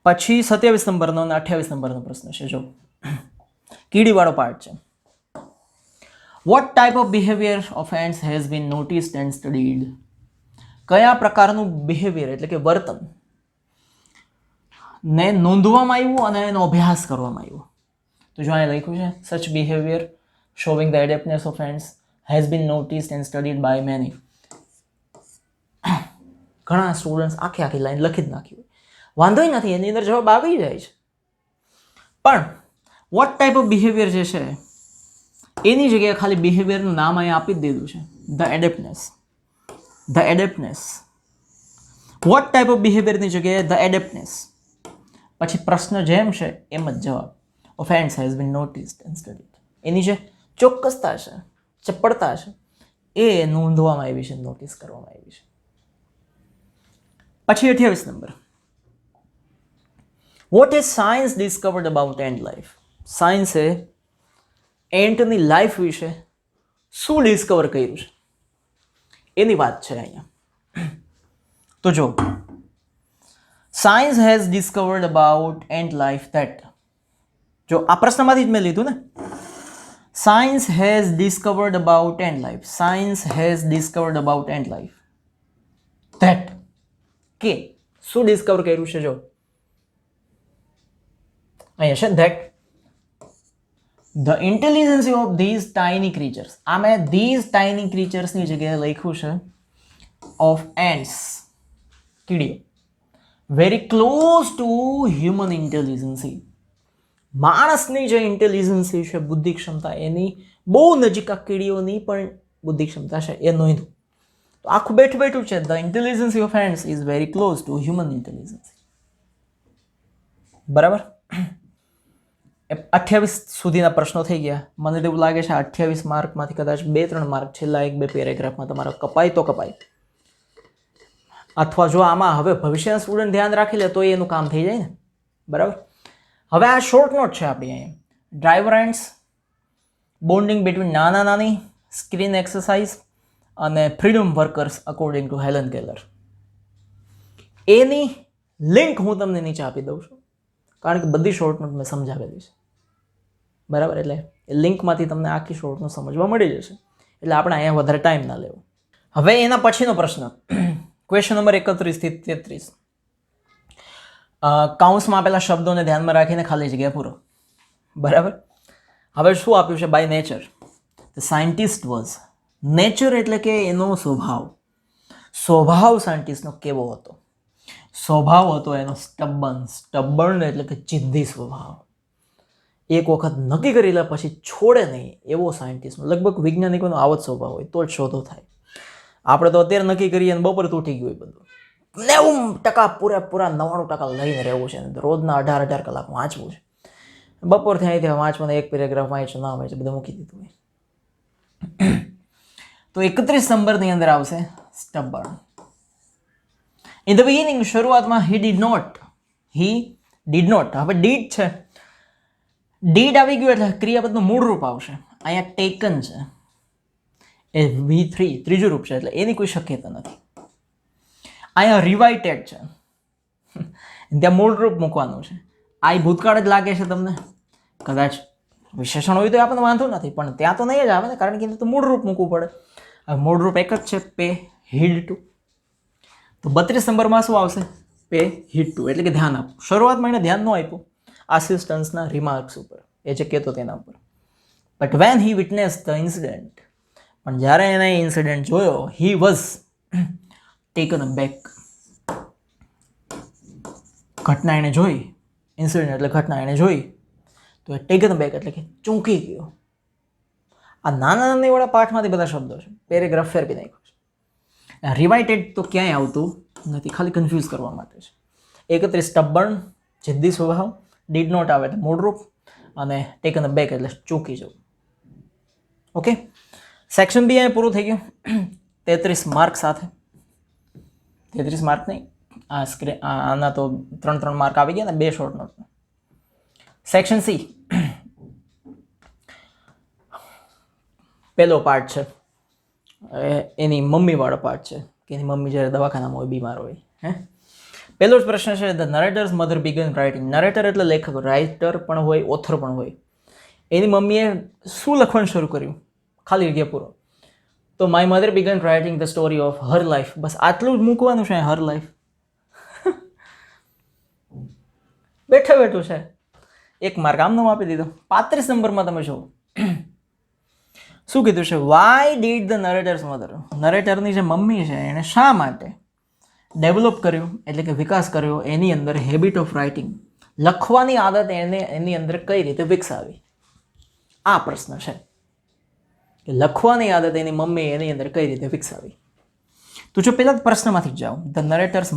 પછી 27 નંબરનો અને 28 નંબરનો પ્રશ્ન છે. જો કીડીવાળો પાર્ટ છે. What type of behaviour of ants has been noticed and studied? કયા પ્રકારનું બિહેવિયર એટલે કે વર્તન ને નોંધવામાં આવ્યું અને એનો અભ્યાસ કરવામાં આવ્યો? તો જો અહીંયા લખ્યું છે such behaviour showing the adeptness of ants has been noticed and studied by many. ઘણા સ્ટુડન્ટ્સ આખી લાઈન લખી જ નાખી હોય, વાંધો નથી, એની અંદર જવાબ આવી જાય છે. પણ વોટ ટાઈપ ઓફ બિહેવિયર જે છે એની જગ્યાએ ખાલી બિહેવિયરનું નામ અહીંયા આપી જ દીધું છે, the adeptness. The adeptness. What type of બિહેવિયરની જગ્યાએ ધ એડેપ્ટનેસ. પછી પ્રશ્ન જેમ છે એમ જ જવાબ. Offence has been noticed and studied. એની જે ચોક્કસતા છે, ચપળતા છે એ નોંધવામાં આવી છે, નોટિસ કરવામાં આવી છે. પછી 28 number. What is science discovered about ant life? સાયન્સે એન્ટની લાઈફ વિશે શું ડિસ્કવર કર્યું છે એની વાત છે અહીંયા. તો જો science has discovered about ant life that. જો આ પ્રશ્નમાંથી જ મેં લીધું ને. Science has discovered about ant life. Science has discovered about ant life that. કે શું ડિસ્કવર કર્યું છે? જો અહીંયા છે that the intelligence of these tiny creatures. આ મેં these tiny creatures ની જગ્યાએ લખ્યું છે of ants, કીડીઓ, very close to human intelligence. માણસની જે ઇન્ટેલિજન્સ છે, બુદ્ધિ ક્ષમતા, એની બહુ નજીક આ કીડીઓની પણ બુદ્ધિ ક્ષમતા છે એ નોંધ્યું. તો આખું બેઠું છે the intelligence of ants is very close to human intelligence. બરાબર. 28 સુધીના પ્રશ્નો થઈ ગયા. મને એવું લાગે છે 28 માર્કમાંથી કદાચ 2-3 માર્ક છેલ્લા 1-2 પેરેગ્રાફમાં તમારા કપાય તો કપાય, અથવા જો આમાં હવે ભવિષ્યના સ્ટુડન્ટ ધ્યાન રાખી લે તો એનું કામ થઈ જાય ને. બરાબર. હવે આ શોર્ટ નોટ છે આપણી અહીંયા. ડ્રાઈવર એન્ડ્સ, બોન્ડિંગ બિટવીન નાની સ્ક્રીન એક્સરસાઇઝ અને freedom workers according to Helen Keller. Any link હું તમને નીચે આપી દઉં છું કારણ કે બધી શોર્ટ નોટ મેં સમજાવેલી છે. બરાબર. એટલે એ લિંકમાંથી તમને આખી શોર્ટ નોટ સમજવા મળી જશે. એટલે આપણે અહીંયા વધારે ટાઈમ ના લેવો. હવે એના પછીનો પ્રશ્ન, ક્વેશ્ચન નંબર 31 થી 33. કાઉન્સમાં આપેલા શબ્દોને ધ્યાનમાં રાખીને ખાલી જગ્યા પૂરો. બરાબર. હવે શું આપ્યું છે? By nature the scientist was. Nature એટલે કે એનો સ્વભાવ સાયન્ટિસ્ટનો કેવો હતો? સ્વભાવ હતો એનો સ્ટબર્ન એટલે કે જિદ્દી સ્વભાવ. એક વખત નક્કી કરી લે પછી છોડે નહીં એવો સાયન્ટિસ્ટ. લગભગ વૈજ્ઞાનિકોનો આવો જ સ્વભાવ હોય તો જ શોધો થાય. આપણે તો અત્યારે નક્કી કરીએ અને બપોર તૂટી ગયું હોય બધું. 90% પૂરેપૂરા 99% લઈને રહેવું છે. રોજના 18 કલાક વાંચવું છે. બપોરથી અહીંથી વાંચવાનું એક પેરેગ્રાફ વાંચ્યું ના વાંચ્યું બધું મૂકી દીધું હોય. તો 31 નંબરની અંદર આવશે સ્ટબર્ન. ઇન ધ બિગિનિંગ શરૂઆતમાં હી ડીડ નોટ. હવે ડીડ છે. ડીડ આવી ગયું એટલે ક્રિયાપદનું મૂળ રૂપ આવશે. અહીંયા ટેકન છે એ V3 ત્રીજું રૂપ છે એટલે એની કોઈ શક્યતા નથી. અહીંયા રિવાઇટેડ છે ત્યાં મૂળ રૂપ મૂકવાનું છે. આ ભૂતકાળ જ લાગે છે તમને. કદાચ વિશેષણ હોય તો આપણને વાંધો નથી પણ ત્યાં તો નહીં જ આવે ને કારણ કે તો મૂળ રૂપ મૂકવું પડે. હવે મૂળ રૂપ એક જ છે પે હીડ ટુ. તો 32 નંબરમાં શું આવશે? પે હીડ ટુ એટલે કે ધ્યાન આપવું. શરૂઆતમાં એને ધ્યાન ન આપ્યું આસિસ્ટન્સના રિમાર્ક્સ ઉપર એ જે કહેતો તેના ઉપર. But when he witness the incident પણ જ્યારે એને ઇન્સિડન્ટ જોયો હી વોઝ ટેકન બેક. ઘટના એને જોઈ ઇન્સિડન્ટ એટલે ઘટના એને જોઈ તો એ ટેકન બેક એટલે કે ચૂંકી ગયો. આ નાના વાળા પાઠમાંથી બધા શબ્દો છે. પેરેગ્રાફ ફેરવી નાખ્યો છે. રિવાઇટેડ તો ક્યાંય આવતું નથી ખાલી કન્ફ્યુઝ કરવા માટે છે. 31 સ્ટબર્ન જિદ્દી સ્વભાવ. ડીડ નોટ આવે એટલે મૂળરૂપ અને ટેકન બેક એટલે ચૂકી જવું. ઓકે સેક્શન બી અહીંયા પૂરું થઈ ગયું 33 માર્ક સાથે. 33 માર્ક નહીં આના તો 3 માર્ક આવી ગયા ને 2 શોર્ટ નોટ. સેક્શન સી પહેલો પાર્ટ છે એની મમ્મીવાળો પાર્ટ છે કે એની મમ્મી જ્યારે દવાખાનામાં હોય બીમાર હોય. પહેલો જ પ્રશ્ન છે the narrator's mother began writing. Narrator એટલે લેખક. રાઇટર પણ હોય ઓથર પણ હોય. એની મમ્મીએ શું લખવાનું શરૂ કર્યું? ખાલી જગ્યા પૂરો. તો my mother began writing the story of her life. બસ આટલું જ મૂકવાનું છે હર લાઈફ. બેઠું છે. 1 માર્ક આમનો આપી દીધો. 35 નંબરમાં તમે જુઓ શું કીધું છે? Why did the narrator's mother. નરેટરની જે મમ્મી છે એણે શા માટે ડેવલપ કર્યું એટલે કે વિકાસ કર્યો એની અંદર હેબિટ ઓફ રાઇટિંગ. લખવાની આદત એની અંદર કઈ રીતે વિકસાવી? આ પ્રશ્ન છે કે લખવાની આદત એની મમ્મી એની અંદર કઈ રીતે વિકસાવી. તો જો પહેલા પ્રશ્નમાંથી જ જાઓ. ધ નરેટર્સ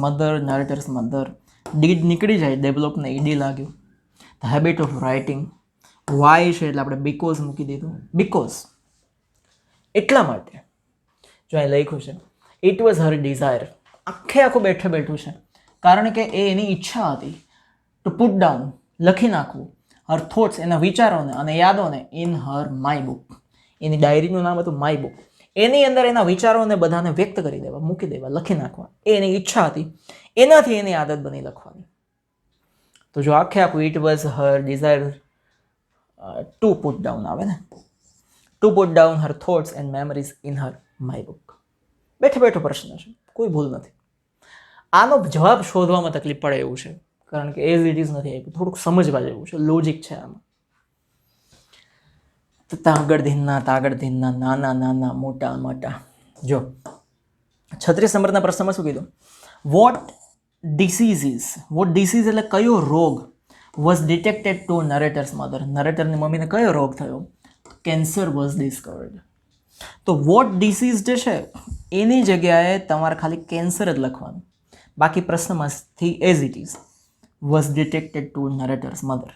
મધર ડીડ નીકળી જાય ડેવલપને ઈડી લાગ્યું. The habit of writing why છે એટલે આપણે બીકોઝ મૂકી દીધું. બીકોઝ એટલા માટે જો અહીં લખ્યું છે ઇટ વોઝ હર ડિઝાયર. આખું બેઠું છે કારણ કે એ એની ઈચ્છા હતી ટુ પુટ ડાઉન લખી નાખવું હર થોટ્સ એના વિચારોને અને યાદોને ઇન હર માય બુક. એની ડાયરીનું નામ હતું માય બુક. એની અંદર એના વિચારોને બધાને વ્યક્ત કરી દેવા મૂકી દેવા લખી નાખવા એ એની ઈચ્છા હતી. એનાથી એની આદત બની લખવાની. તો જો આખું it was her desire to put down આવે ને to put down her thoughts and memories in her my book. બેઠો પ્રશ્ન છે કોઈ ભૂલ નથી. આનો જવાબ શોધવામાં તકલીફ પડે એવું છે કારણ કે એઝ ઇટ ઇઝ નથી આપ્યું. થોડુંક સમજવા જેવું છે. લોજિક છે આમાં. તાગડ ધીનના નાના મોટા. જો 36 નંબરના પ્રશ્નમાં શું કીધું? વોટ ડિસીઝ એટલે કયો રોગ was detected to narrator's mother. નરેટરની મમ્મીને કયો રોગ થયો? Cancer was discovered. તો વોટ ડિસીઝ જે છે એની જગ્યાએ તમારે ખાલી કેન્સર જ લખવાનું. બાકી પ્રશ્નમાંથી as it is was detected to narrator's mother.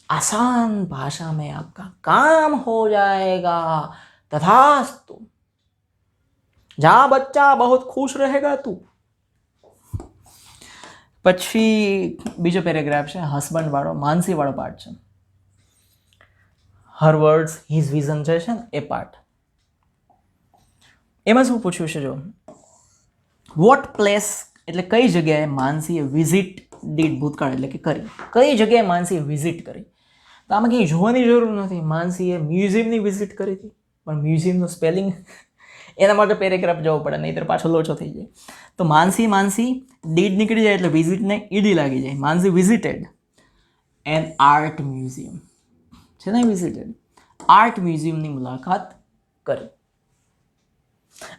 आसान भाषा में आपका काम हो जाएगा. तथास्तु. जा बच्चा बहुत खुश रहेगा तू. પછી બીજો પેરેગ્રાફ છે હસબન્ડ વાળો માનસી વાળો પાર્ટ છે. હર વર્ડ્સ હિઝ વિઝન છે ને એ પાર્ટ. એમાં શું પૂછ્યું છે જો વોટ પ્લેસ એટલે કઈ જગ્યાએ માનસીએ વિઝિટ ડીડ ભૂતકાળ એટલે કે કરી. કઈ જગ્યાએ માનસીએ વિઝિટ કરી. તો આમાં કંઈ જોવાની જરૂર નથી. માનસીએ મ્યુઝિયમની વિઝિટ કરી હતી પણ મ્યુઝિયમનું સ્પેલિંગ એના માટે પેરેગ્રાફ જવો પડે નહીંતર પાછો લોચો થઈ જાય. તો માનસી ડીડ નીકળી જાય એટલે વિઝિટને ઈડી લાગી જાય. માનસી વિઝિટેડ એન આર્ટ મ્યુઝિયમ છે ને વિઝિટેડ આર્ટ મ્યુઝિયમની મુલાકાત કરી.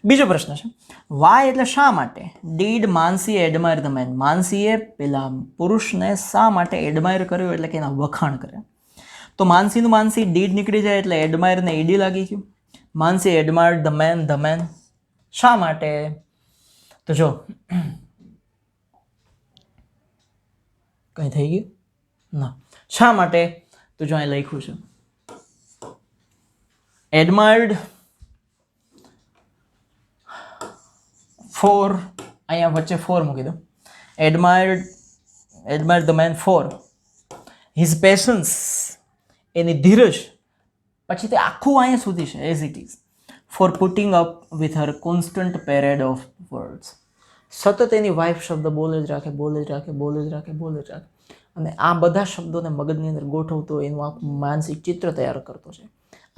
બીજો પ્રશ્ન છે, વાય એટલે શા માટે did Mansi admire the man. માનસીએ પેલા પુરુષને શા માટે એડમાયર કર્યો એટલે કે એના વખાણ કર્યા. તો માનસીનું માનસી ડીડ નીકળી જાય એટલે એડમાયરને ઈડી લાગી ગયું. માનસી એડમાયર ધ મેન શા માટે? તો જો કંઈ થઈ ગયું ના. શા માટે? તો જો અહીં લખ્યું છે એડમાયર્ડ ફોર, અહીંયા વચ્ચે ફોર મૂકી દો. Admired the man for his patience, એની ધીરજ. પછી તે આખું અહીંયા સુધી છે as it is. For putting up with her constant parade of words. સતત એની વાઇફ શબ્દ બોલે જ રાખે, અને આ બધા શબ્દોને મગજની અંદર ગોઠવતો એનું આખું માનસિક ચિત્ર તૈયાર કરતો છે.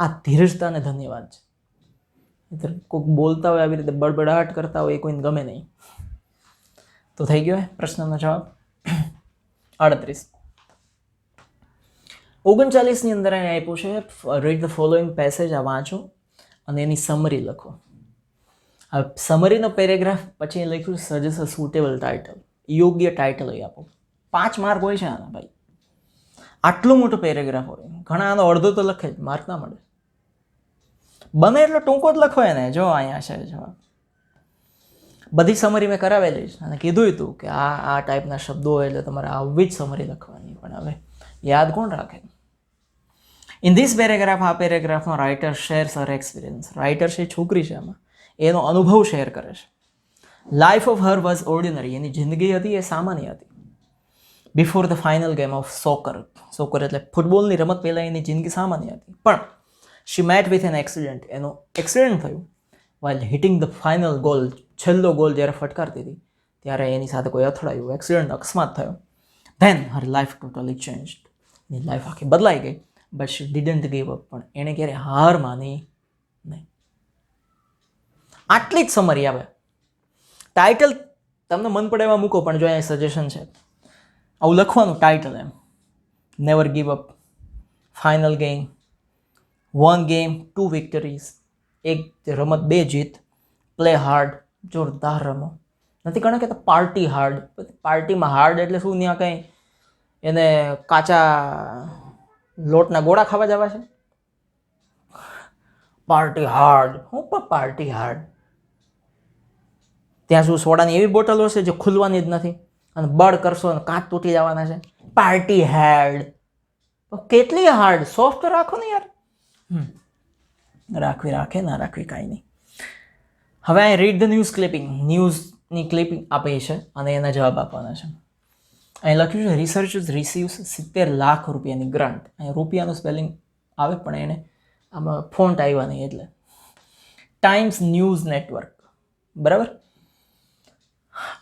આ ધીરજતાને ધન્યવાદ છે. કોઈક બોલતા હોય આવી રીતે બડબડાટ કરતા હોય એ કોઈને ગમે નહીં. તો થઈ ગયો પ્રશ્નનો જવાબ. 38. 39ની અંદર અહીં આપ્યું છે રીડ ધ ફોલોઈંગ પેસેજ. આ વાંચો અને એની સમરી લખો. હવે સમરીનો પેરેગ્રાફ પછી લખ્યું સજેસ્ટ અ સુટેબલ ટાઇટલ. યોગ્ય ટાઇટલ અહીં આપો. 5 માર્ક હોય છે આના ભાઈ. આટલો મોટો પેરેગ્રાફ હોય, ઘણા આનો અડધો તો લખે જ, માર્ક ના મળે. બને એટલો ટૂંકો જ લખો એને. જો અહીંયા છે જવાબ. બધી સમરી મેં કરાવેલી છે અને કીધું હતું કે આ ટાઈપના શબ્દો હોય એટલે તમારે આવી જ સમરી લખવાની. પણ હવે યાદ કોણ રાખે? ઇન ધીસ પેરેગ્રાફ, આ પેરેગ્રાફનો writer shares her experience. Writer છે છોકરી છે, એમાં એનો અનુભવ શેર કરે છે. Life of her was ordinary. એની જિંદગી હતી એ સામાન્ય હતી. Before the final game of soccer. Soccer એટલે ફૂટબોલની રમત પહેલાં એની જિંદગી સામાન્ય હતી. પણ she met with an accident. એનો એક્સિડન્ટ થયું while hitting the final goal. છેલ્લો ગોલ જ્યારે ફટકારતી હતી ત્યારે એની સાથે કોઈ અથડાયું, એક્સિડન્ટ, અકસ્માત થયો. Then her life totally changed. એની લાઈફ આખી બદલાઈ ગઈ. But she didn't give up. પણ એણે ક્યારે હાર માની નહીં. આટલી જ સમરી આવે. ટાઇટલ તમને મન પડે એવા મૂકો, પણ જો અહીંયા સજેશન છે આવું લખવાનું ટાઇટલ એમ. Never give up, final game, 1 game 2 victories. એક રમત 2 જીત. પ્લે હાર્ડ, જોરદાર રમો. નથી ઘણા કહેતા પાર્ટી હાર્ડ. પાર્ટીમાં હાર્ડ એટલે શું? ત્યાં કંઈ એને કાચા લોટના ગોળા ખાવા જવા છે? Party hard. હું પણ પાર્ટી હાર્ડ. ત્યાં શું સોડાની એવી બોટલો છે જે ખુલવાની જ નથી અને બળ કરશો અને કાચ તૂટી જવાના છે? Party hard. કેટલી હાર્ડ? સોફ્ટ રાખો ને યાર. રાખવી રાખે, ના રાખવી કાંઈ નહીં. હવે અહીં રીડ ધ ન્યૂઝ ક્લિપિંગ. ન્યૂઝની ક્લિપિંગ આપી છે અને એના જવાબ આપવાના છે. અહીં લખ્યું છે રિસર્ચર્સ રિસીવ્સ 70 લાખ રૂપિયાની ગ્રાન્ટ. અહીં રૂપિયાનું સ્પેલિંગ આવે પણ એને આમાં ફોન્ટ આવ્યા નહીં એટલે. Times news network. બરાબર.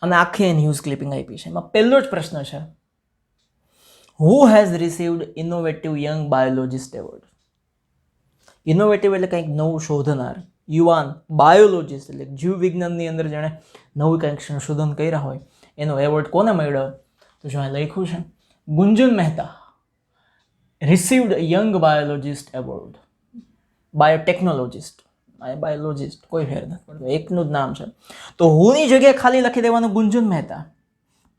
અને આખી ન્યૂઝ ક્લિપિંગ આપી છે. એમાં પહેલો જ પ્રશ્ન છે, who has received innovative young biologist award. Innovative એટલે કંઈક નવું શોધનાર, યુવાન બાયોલોજિસ્ટ એટલે જીવ વિજ્ઞાનની અંદર જેણે નવું કંઈક સંશોધન કર્યા હોય એનો એવોર્ડ કોને મળ્યો? તો જો અહીં લખ્યું છે Gunjan Mehta received young biologist award. Biotechnologist, biologist કોઈ ફેર નથી પડતો, એકનું જ નામ છે. તો હુની જગ્યાએ ખાલી લખી દેવાનું ગુંજન મહેતા.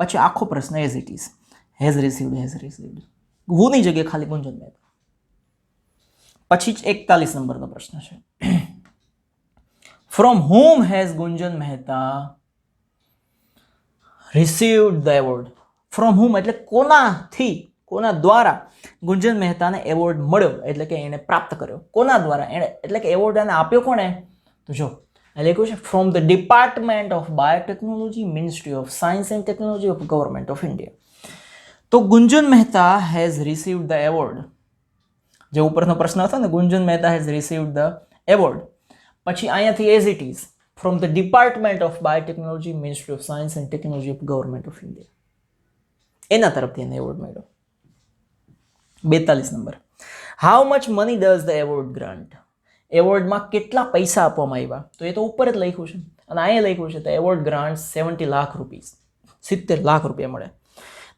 પછી આખો પ્રશ્ન as it is. Has received. હુની જગ્યાએ ખાલી ગુંજન મહેતા. પછી જ 41 નંબરનો પ્રશ્ન છે, from whom has Gunjan Mehta received the award. From whom એટલે કોનાથી, કોના દ્વારા ગુંજન મહેતાને એવોર્ડ મળ્યો એટલે કે એણે પ્રાપ્ત કર્યો. કોના દ્વારા? એણે એટલે કે એવોર્ડ એને આપ્યો કોણે? તો જો લખ્યું છે from the department of biotechnology, ministry of science and technology of government of India. તો Gunjan Mehta has received the award. જે ઉપરનો પ્રશ્ન હતો ને, Gunjan Mehta has received the award. પછી અહીંયાથી as it is from the department of biotechnology, ministry of science and technology of government of India. એના તરફથી એને એવોર્ડ મળ્યો. 42 number, how much money does the award grant. એવોર્ડમાં કેટલા પૈસા આપવામાં આવ્યા? તો એ તો ઉપર જ લખ્યું છે અને અહીંયા લખ્યું છે the award grant 70 lakh rupees. 70 lakh રૂપિયા મળે.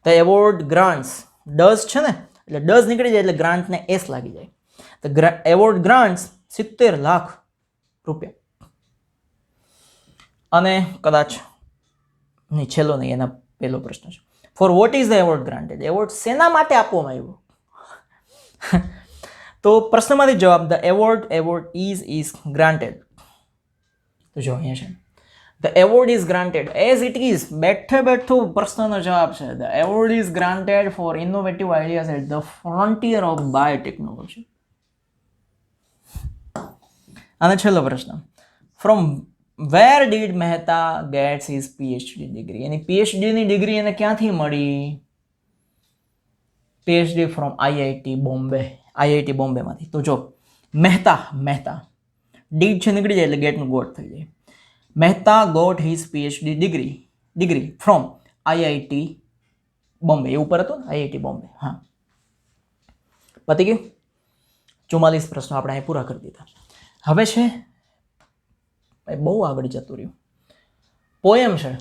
ધ એવોર્ડ ગ્રાન્ટ્સ, ડઝ છે ને એટલે ડઝ નીકળી જાય એટલે ગ્રાન્ટને એસ લાગી જાય. ધ એવોર્ડ ગ્રાન્ટ્સ 70 લાખ રૂપિયા. અને કદાચ નહીં, છેલ્લો નહીં, એના પહેલો પ્રશ્ન છે. For what is the award granted? Award શેના માટે આપવામાં આવ્યો? તો પ્રશ્નમાંથી જવાબ, ધ એવોર્ડ ઇઝ ગ્રાન્ટેડ. તો જો અહીંયા છે, the award is granted as it is. બેઠું પ્રશ્નનો જવાબ છે, the award is granted for innovative ideas at the frontier of biotechnology. અને છેલ્લો પ્રશ્ન, from where did Mehta gets his PhD degree? એની પીએચડીની ડિગ્રી એને ક્યાંથી મળી? પીએચડી ફ્રોમ આઈઆઈટી બોમ્બેમાંથી. તો જો મહેતા ડીડ છે નીકળી જાય એટલે ગેટનું ગોટ થઈ જાય. Mehta got his PhD degree from IIT Bombay. એ ઉપર હતું ને, આઈઆઈટી બોમ્બે. હા, પતી ગયું. 44 પ્રશ્નો આપણે અહીં પૂરા કરી દીધા. હવે છે બહુ આગળ જતું રહ્યું. પોયમ છે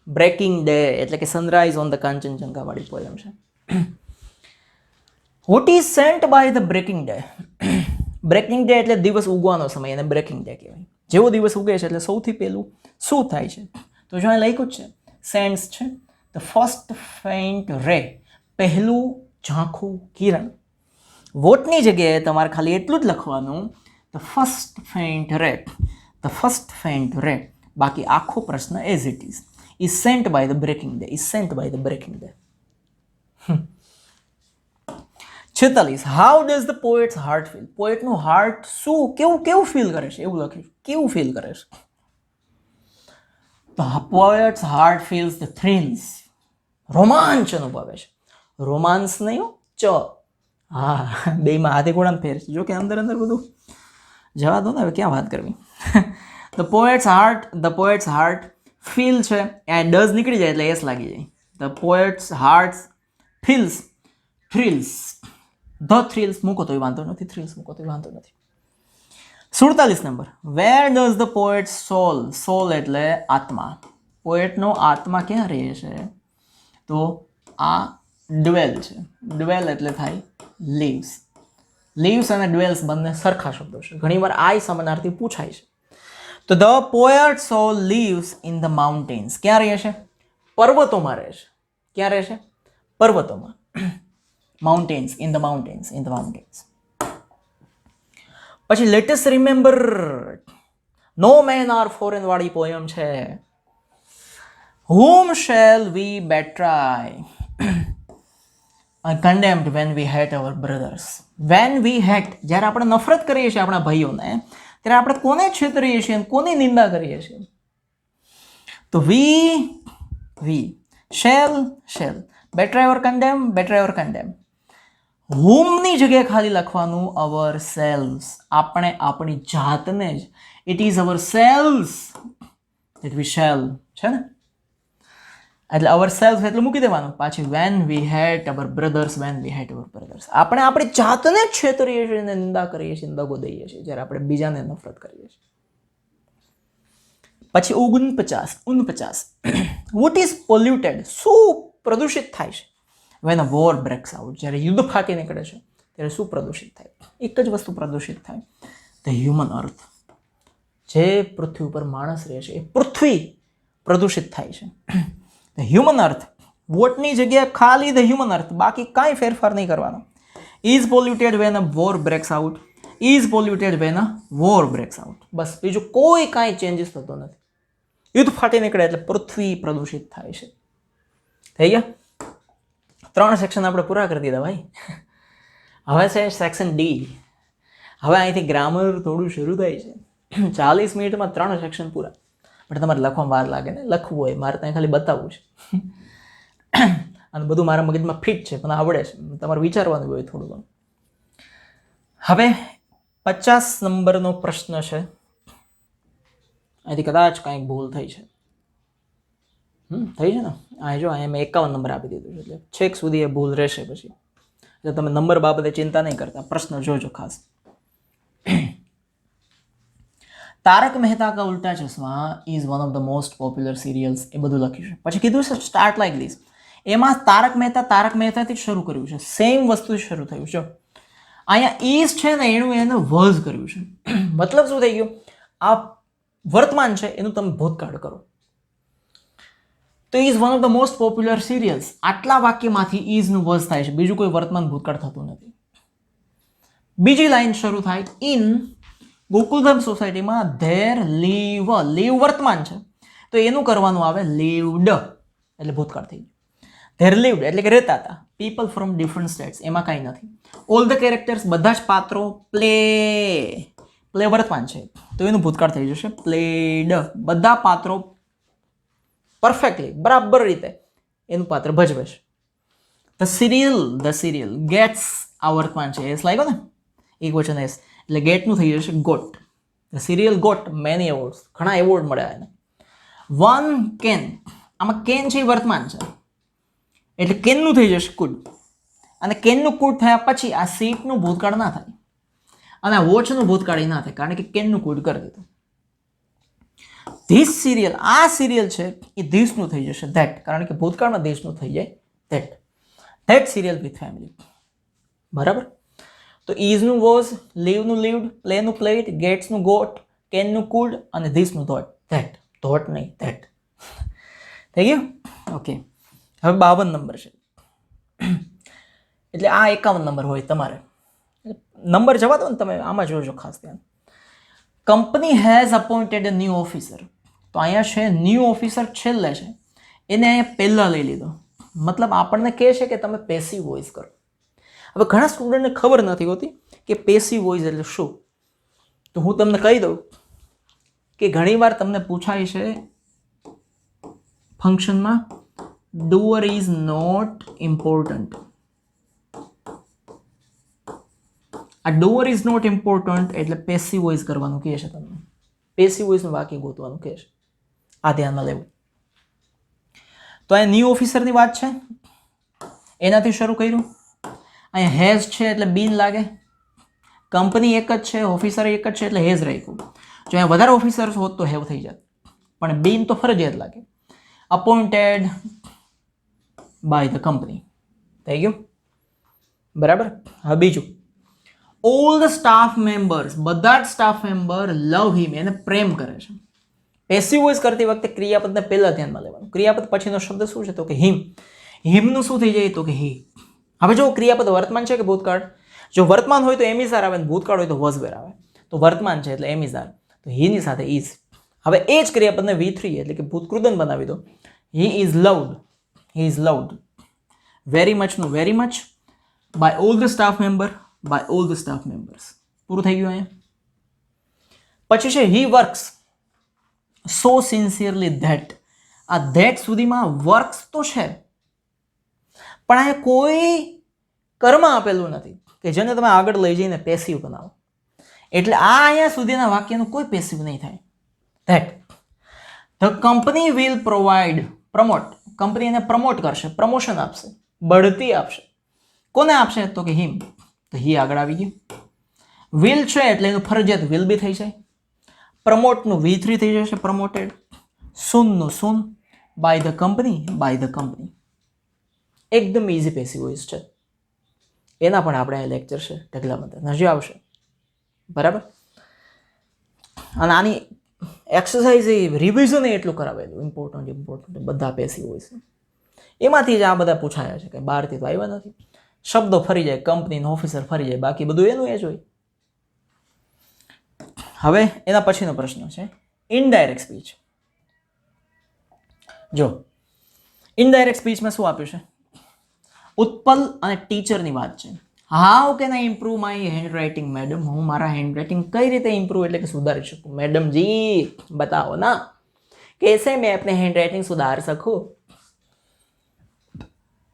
બ્રેકિંગ ડે, એટલે કે સનરાઈઝ ઓન ધ કાંચનજંગા વાળી પોયમ છે. What is sent by the breaking day? Breaking day એટલે દિવસ ઉગવાનો સમય, એને બ્રેકિંગ ડે કહેવાય. જેવો દિવસ ઉગે છે એટલે સૌથી પહેલું શું થાય છે? તો જો અહીં લખ્યું જ છે, સેન્ડ્સ છે ધ ફર્સ્ટ ફેઇન્ટ રે, પહેલું ઝાંખું કિરણ. વોટની જગ્યાએ તમારે ખાલી એટલું જ લખવાનું, ધ ફર્સ્ટ ફેઇન્ટ રે. બાકી આખો પ્રશ્ન as it is sent by the breaking day. 46, how does the poet's heart feel? પોએટનું હાર્ટ શું કેવું ફીલ કરે છે? એવું લખ્યું, કેવું ફીલ કરે છે? તો poet's heart feels the thrills, રોમાંચ અનુભવે છે. રોમાન્સ નહીં હો, હા, બેમાં હાથે ઘોડાને ફેર છે. જો કે અંદર બધું જવા દો ને, હવે ક્યાં વાત કરવી. ધ પોએટ્સ હાર્ટ ફીલ છે, આ ડઝ નીકળી જાય એટલે એસ લાગી જાય. The poet's heart feels thrills. The thrills મૂકો તોય વાંધો નથી, 47 number, where does the poet soul એટલે આત્મા. પોએટનો આત્મા ક્યાં રહે છે? તો આ ડ્વેલ છે. ડ્વેલ એટલે થાય લીવ્સ અને ડ્વેલ્સ બંને સરખા શબ્દો છે. ઘણીવાર આ સમાનાર્થી પૂછાય છે. તો the poet soul lives in the mountains. ક્યાં રહે છે? પર્વતોમાં રહે છે. ક્યાં રહે છે? પર્વતોમાં. Mountains, in the mountains. પછી latest remember no man are foreign વાળી પોયમ છે. whom shall we betray condemned when we hate our brothers? when we hate, જ્યારે આપણે નફરત કરીએ છીએ આપણા ભાઈઓને, ત્યારે આપણે કોને છેતરીએ છીએ, કોની નિંદા કરીએ છીએ? તો we shall betray or condemn. whom ની જગ્યાએ ખાલી લખવાનું our selves, આપણે આપણી જાતને જ. it is our selves that we shall, છે ને, એટલે our selves એટલે મૂકી દેવાનું. પાછી when we hate our brothers, આપણે આપણી જાતને જ છેતરીએ છીએ, નિંદા કરીએ છીએ, દગો દઈએ છીએ જ્યારે આપણે બીજાને નફરત કરીએ છીએ. પછી 49, what is polluted? શું પ્રદૂષિત થાય છે? when a war breaks out, જ્યારે યુદ્ધ ફાટી નીકળે છે ત્યારે શું પ્રદૂષિત થાય? એક જ વસ્તુ પ્રદૂષિત થાય, ધ હ્યુમન અર્થ. જે પૃથ્વી ઉપર માણસ રહે છે એ પૃથ્વી પ્રદૂષિત થાય છે. ધ હ્યુમન અર્થ, વોટની જગ્યાએ ખાલી ધ હ્યુમન અર્થ, બાકી કાંઈ ફેરફાર નહીં કરવાનો. Is polluted when a war breaks out, બસ, બીજું કોઈ કાંઈ ચેન્જીસ થતો નથી. યુદ્ધ ફાટી નીકળે એટલે પૃથ્વી પ્રદૂષિત થાય છે. થઈ ગયા 3 સેક્શન આપણે પૂરા કરી દીધા ભાઈ. હવે છે સેક્શન ડી. હવે અહીંથી ગ્રામર થોડું શરૂ થાય છે. 40 મિનિટમાં 3 સેક્શન પૂરા. પણ તમારે લખવામાં વાર લાગે ને, લખવું હોય, મારે ત્યાં ખાલી બતાવવું છે. અને બધું મારા મગજમાં ફિટ છે, પણ આવડે છે, તમારે વિચારવાનું હોય થોડું ઘણું. હવે 50 નંબરનો પ્રશ્ન છે. અહીંથી કદાચ કાંઈક ભૂલ થઈ છે. થઈ છે ને, આ જો અહીંયા મેં 51 નંબર આપી દીધું છે, એટલે છેક સુધી એ ભૂલ રહેશે. પછી એટલે તમે નંબર બાબતે ચિંતા નહીં કરતા, પ્રશ્ન જોજો ખાસ. Tarak Mehta Ka Ooltah Chashmah is one of the most popular serials. એ બધું લખ્યું છે. પછી કીધું છે સ્ટાર્ટ લાઈક ધીસ. એમાં તારક મહેતાથી જ શરૂ કર્યું છે, સેમ વસ્તુ શરૂ થયું છે. અહીંયા ઇઝ છે ને, એને વઝ કર્યું છે. મતલબ શું થઈ ગયું? આ વર્તમાન છે એનું તમે ભૂતકાળ કરો. તો is one of the most popular serials. આટલા વાક્યમાંથી ઇઝનું વોઝ થાય છે, બીજું કોઈ વર્તમાન ભૂતકાળ થતું નથી. બીજી લાઈન શરૂ થાય ઇન ગોકુલધામ સોસાયટીમાં ધેર લીવ. લીવ વર્તમાન છે તો એનું કરવાનું આવે લીવડ એટલે ભૂતકાળ થઈ ગયું. ધેર લીવડ એટલે કે રહેતા હતા. પીપલ ફ્રોમ ડિફરન્ટ સ્ટેટ્સ એમાં કાંઈ નથી. ઓલ ધ કેરેક્ટર્સ બધા જ પાત્રો પ્લે. પ્લે વર્તમાન છે તો એનું ભૂતકાળ થઈ જશે પ્લેડ. બધા પાત્રો પરફેક્ટલી બરાબર રીતે એનું પાત્ર ભજવે છે. ધ સિરિયલ ગેટ્સ આ વર્તમાન છે એસ લાગ્યો ને એક વચન એસ એટલે ગેટનું થઈ જશે got. The serial got many awards ઘણા એવોર્ડ મળ્યા એને. વન કેન આમાં કેન છે એ વર્તમાન છે એટલે કેનનું થઈ જશે કુડ. અને કેનનું કુડ થયા પછી આ સીટનું ભૂતકાળ ના થાય અને આ વોચનું ભૂતકાળ ના થાય કારણ કે કેનનું કુડ કરી દીધું. ધીસ સિરિયલ આ સિરિયલ છે એ ધીસનું થઈ જશે ધેટ કારણ કે ભૂતકાળમાં ધીસનું થઈ જાય that. That serial with family. બરાબર. તો ઇઝનું વોઝ, લીવનું લીવડ, પ્લેનું પ્લેડ, ગેટ્સનું ગોટ, કેનનું કુડ અને ધીસનું ધોટ. ધેટ ધોટ નહીં ધેટ. થઈ ગયું? ઓકે. હવે 52 નંબર છે એટલે આ 51 નંબર હોય તમારે. નંબર જવા દો ને તમે આમાં જોજો ખાસ ધ્યાન. Company has appointed a new officer. તો અહીંયા છે ન્યૂ ઓફિસર છેલ્લે છે એને અહીંયા પહેલાં લઈ લીધો. મતલબ આપણને કહે છે કે તમે પેસિવ વોઇસ કરો. હવે ઘણા સ્ટુડન્ટને ખબર નથી હોતી કે પેસિવ વોઇસ એટલે શું. તો હું તમને કહી દઉં કે ઘણીવાર તમને પૂછાય છે ફંક્શનમાં ડુઅર ઇઝ નોટ ઇમ્પોર્ટન્ટ. આ ડુઅર ઇઝ નોટ ઇમ્પોર્ટન્ટ એટલે પેસિવ વોઇસ કરવાનું કહે છે તમને. પેસિવ વોઇસનું વાક્ય ગોતવાનું કહે છે. આ ધ્યાનમાં લેવું. તો અહીંયા ન્યૂ ઓફિસરની વાત છે એનાથી શરૂ કર્યું. અહીંયા હેઝ છે એટલે બીન લાગે. કંપની એક જ છે, ઓફિસર એક જ છે એટલે હેઝ રાખ્યું. જો અહીંયા વધારે ઓફિસર્સ હોત તો હેવ થઈ જાત પણ બીન તો ફરજિયાત લાગે. અપોઇન્ટેડ બાય ધ કંપની થઈ ગયું. બરાબર. હવે બીજું ઓલ ધ સ્ટાફ મેમ્બર્સ બધા જ સ્ટાફ મેમ્બર લવ હિમ એને પ્રેમ કરે છે. પેસિવ વોઇસ કરતી વખતે ક્રિયાપદને પહેલાં ધ્યાનમાં લેવાનું. ક્રિયાપદ પછીનો શબ્દ શું છે તો કે હિમ. હિમનું શું થઈ જાય તો કે હી. હવે જો ક્રિયાપદ વર્તમાન છે કે ભૂતકાળ. જો વર્તમાન હોય તો એમિઝાર આવે ને ભૂતકાળ હોય તો વોઝ વેર આવે. તો વર્તમાન છે એટલે એમિઝાર તો હીની સાથે ઇઝ. હવે એ જ ક્રિયાપદને V3 એટલે કે ભૂતકૃદન બનાવી દો. He is loved. He is loved. Very મચનું very much by all the staff member by all the staff members. પૂરું થઈ ગયું અહીંયા. પછી છે he works so sincerely that. આ ધેટ સુધીમાં વર્ક્સ તો છે પણ અહીંયા કોઈ કર્મ આપેલું નથી કે જેને તમે આગળ લઈ જઈને પેસિવ બનાવો. એટલે આ અહીંયા સુધીના વાક્યનું કોઈ પેસિવ નહીં થાય. That the company will provide promote. Company એને પ્રમોટ કરશે, પ્રમોશન આપશે, બઢતી આપશે. કોને આપશે તો કે હિમ. તો હી આગળ આવી ગયું. વિલ છે એટલે એનું ફરજિયાત વિલ બી થઈ જાય. પ્રમોટનું V3 થઈ જશે પ્રમોટેડ. સૂનનું soon by the company by the company. એકદમ ઇઝી પેસિવ વોઇસ છે. એના પણ આપણે લેક્ચર છે ઢગલા બધા નજી આવશે. બરાબર. અને આની એક્સરસાઇઝ એ રિવિઝન એટલું કરાવેલું ઇમ્પોર્ટન્ટ બધા પેસિવ વોઇસ. એમાંથી જ આ બધા પૂછાયા છે કંઈ બહારથી તો આવ્યા નથી. શબ્દો ફરી જાય, કંપનીનો ઓફિસર ફરી જાય, બાકી બધું એનું એ જ હોય. હવે એના પછીનો પ્રશ્ન છે ઇનડાયરેક્ટ સ્પીચ. જો ઇનડાયરેક્ટ સ્પીચમાં શું આપ્યું છે? ઉત્પલ અને ટીચરની વાત છે. How can I improve my hand writing madam. હું મારા હેન્ડ રાઇટિંગ કઈ રીતે ઇમ્પ્રૂવ એટલે કે સુધારી શકું? મેડમ જી बताओ ना कैसे मैं अपने हैंड राइटिंग सुधार सकूं.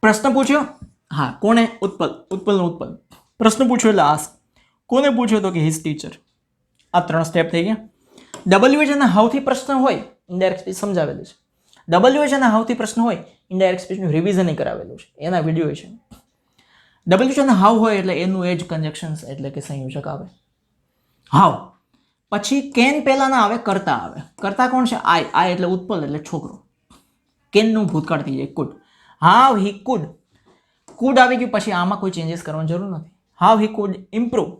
પ્રશ્ન પૂછ્યો. હા કોને? ઉત્પલ. ઉત્પલ પ્રશ્ન પૂછ્યો એટલે આસ્ક. કોને પૂછ્યો તો કે હિઝ ટીચર. આ 3 સ્ટેપ થઈ ગયા. WH અને હાઉથી પ્રશ્ન હોય ઇનડાયરેક્ટ સ્પીચ સમજાવેલું છે. WH અને હાઉથી પ્રશ્ન હોય ઇનડાયરેક્ટ સ્પીચનું રિવિઝન કરાવેલું છે. એના વિડીયો છે. WH અને હાઉ હોય એટલે એનું એજ કન્જક્શન્સ એટલે કે સંયોજક આવે. હાઉ પછી કેન પહેલા ના આવે, કરતા આવે. કરતા કોણ છે? આઈ એટલે ઉત્પલ એટલે છોકરો. કેનનું ભૂતકાળ થઈ જાય food. How he could. Food આવી ગયું પછી આમાં કોઈ ચેન્જીસ કરવાની જરૂર નથી. How he could improve.